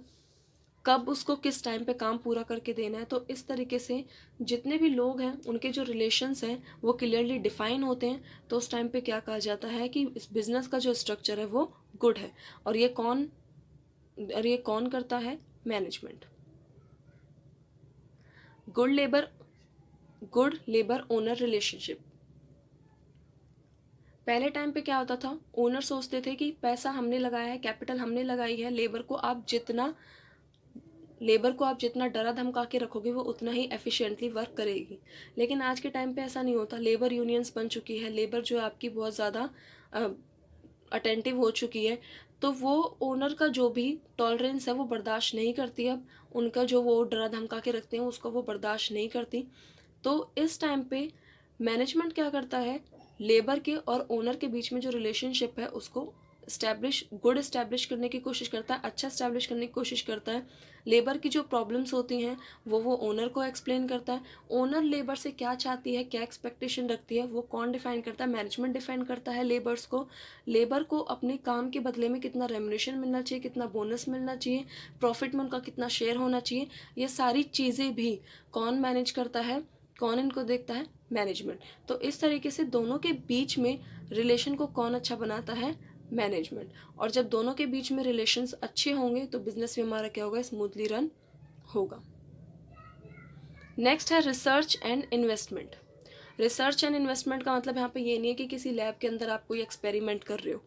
कब उसको किस टाइम पे काम पूरा करके देना है। तो इस तरीके से जितने भी लोग हैं उनके जो रिलेशंस हैं वो क्लियरली डिफाइन होते हैं। तो उस टाइम पे क्या कहा जाता है कि इस बिजनेस का जो स्ट्रक्चर है वो गुड है। और ये कौन करता है, management. Good labour owner relationship. पहले टाइम पे क्या होता था, ओनर सोचते थे कि पैसा हमने लगाया है, कैपिटल हमने लगाई है, लेबर को आप जितना डरा धमका के रखोगे वो उतना ही एफिशिएंटली वर्क करेगी। लेकिन आज के टाइम पे ऐसा नहीं होता, लेबर यूनियंस बन चुकी है, लेबर जो है आपकी बहुत ज़्यादा अटेंटिव हो चुकी है। तो वो ओनर का जो भी टॉलरेंस है वो बर्दाश्त नहीं करती, अब उनका जो वो डरा धमका के रखते हैं उसको वो बर्दाश्त नहीं करती। तो इस टाइम पे मैनेजमेंट क्या करता है, लेबर के और ओनर के बीच में जो रिलेशनशिप है उसको गुड इस्टेब्लिश करने की कोशिश करता है, अच्छा इस्टेब्लिश करने की कोशिश करता है। लेबर की जो प्रॉब्लम्स होती हैं वो ओनर को एक्सप्लेन करता है। ओनर लेबर से क्या चाहती है, क्या एक्सपेक्टेशन रखती है, वो कौन डिफाइन करता है, मैनेजमेंट डिफाइन करता है लेबर्स को। लेबर को अपने काम के बदले में कितना रेम्युनरेशन मिलना चाहिए, कितना बोनस मिलना चाहिए, प्रॉफिट में उनका कितना शेयर होना चाहिए, ये सारी चीज़ें भी कौन मैनेज करता है, कौन इनको देखता है, मैनेजमेंट। तो इस तरीके से दोनों के बीच में रिलेशन को कौन अच्छा बनाता है, मैनेजमेंट। और जब दोनों के बीच में रिलेशंस अच्छे होंगे तो बिजनेस भी हमारा क्या होगा, स्मूथली रन होगा। नेक्स्ट है research and investment. Research and investment का मतलब यहाँ पे ये नहीं है कि किसी लैब के अंदर आप कोई एक्सपेरिमेंट कर रहे हो।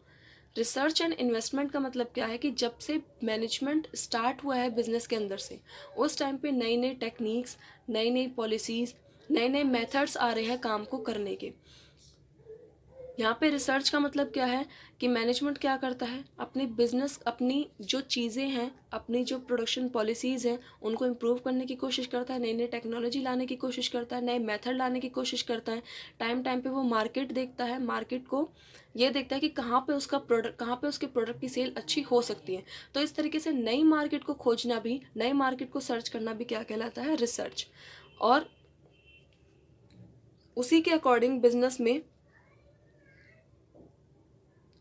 रिसर्च एंड इन्वेस्टमेंट का मतलब क्या है कि जब से मैनेजमेंट स्टार्ट हुआ है बिजनेस के अंदर से, उस टाइम पे नई नई टेक्निक्स, नई नई पॉलिसीज़, नए नए मेथड्स आ रहे हैं काम को करने के। यहाँ पे रिसर्च का मतलब क्या है कि मैनेजमेंट क्या करता है, अपनी बिजनेस, अपनी जो चीज़ें हैं, अपनी जो प्रोडक्शन पॉलिसीज़ हैं, उनको इम्प्रूव करने की कोशिश करता है, नई नई टेक्नोलॉजी लाने की कोशिश करता है, नए मेथड लाने की कोशिश करता है। टाइम टाइम पे वो मार्केट देखता है, मार्केट को ये देखता है कि कहाँ पे उसका प्रोडक्ट, कहाँ पे उसके प्रोडक्ट की सेल अच्छी हो सकती है। तो इस तरीके से नई मार्केट को खोजना भी, नई मार्केट को सर्च करना भी क्या कहलाता है, रिसर्च। और उसी के अकॉर्डिंग बिजनेस में,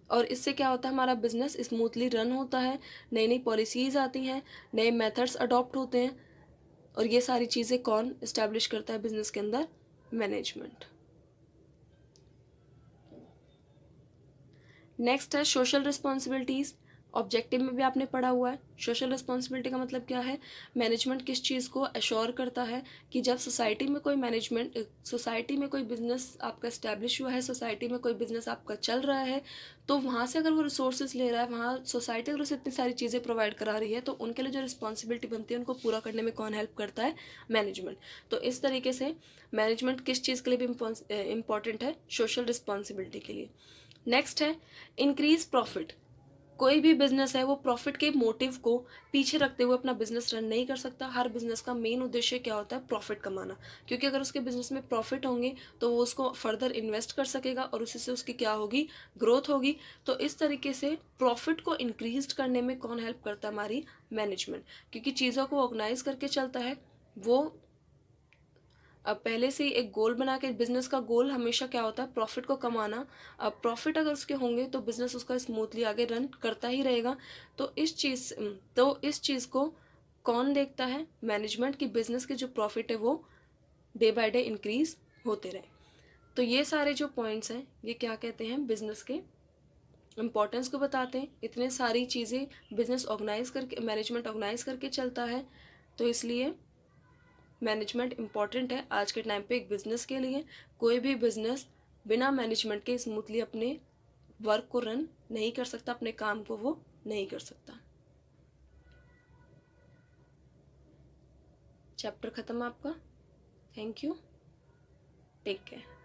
और इससे क्या होता है, हमारा बिजनेस स्मूथली रन होता है, नई नई पॉलिसीज़ आती हैं, नए मेथड्स अडॉप्ट होते हैं। और ये सारी चीज़ें कौन इस्टेब्लिश करता है बिजनेस के अंदर, मैनेजमेंट। नेक्स्ट है सोशल रिस्पॉन्सिबिलिटीज़। ऑब्जेक्टिव में भी आपने पढ़ा हुआ है। सोशल रिस्पॉन्सिबिलिटी का मतलब क्या है, मैनेजमेंट किस चीज़ को एश्योर करता है कि जब सोसाइटी में कोई मैनेजमेंट, सोसाइटी में कोई बिजनेस आपका इस्टेब्लिश हुआ है, सोसाइटी में कोई बिजनेस आपका चल रहा है, तो वहाँ से अगर वो रिसोर्सेज ले रहा है, वहाँ सोसाइटी अगर उसे इतनी सारी चीज़ें प्रोवाइड करा रही है, तो उनके लिए जो रिस्पॉन्सिबिलिटी बनती है उनको पूरा करने में कौन हेल्प करता है, मैनेजमेंट। तो इस तरीके से मैनेजमेंट किस चीज़ के लिए भी इम्पॉर्टेंट है, सोशल रिस्पॉन्सिबिलिटी के लिए। नेक्स्ट है इंक्रीज प्रॉफिट। कोई भी बिजनेस है वो प्रॉफिट के मोटिव को पीछे रखते हुए अपना बिजनेस रन नहीं कर सकता। हर बिजनेस का मेन उद्देश्य क्या होता है, प्रॉफिट कमाना। क्योंकि अगर उसके बिजनेस में प्रॉफिट होंगे तो वो उसको फर्दर इन्वेस्ट कर सकेगा और उसी से उसकी क्या होगी, ग्रोथ होगी। तो इस तरीके से प्रॉफिट को इंक्रीज करने में कौन हेल्प करता है, हमारी मैनेजमेंट। क्योंकि चीज़ों को ऑर्गेनाइज करके चलता है वो। अब पहले से ही एक गोल बना के, बिजनेस का गोल हमेशा क्या होता है, प्रॉफिट को कमाना। अब प्रॉफिट अगर उसके होंगे तो बिजनेस उसका स्मूथली आगे रन करता ही रहेगा। तो इस चीज़ को कौन देखता है, मैनेजमेंट, की बिजनेस के जो प्रॉफिट है वो डे बाय डे इंक्रीज होते रहे। तो ये सारे जो पॉइंट्स हैं ये क्या कहते हैं, बिजनेस के इम्पोर्टेंस को बताते हैं। इतने सारी चीज़ें बिजनेस ऑर्गेनाइज करके, मैनेजमेंट ऑर्गेनाइज करके चलता है। तो इसलिए मैनेजमेंट इम्पॉर्टेंट है आज के टाइम पे एक बिजनेस के लिए। कोई भी बिजनेस बिना मैनेजमेंट के स्मूथली अपने वर्क को रन नहीं कर सकता, अपने काम को वो नहीं कर सकता। चैप्टर खत्म आपका। Thank you, take care.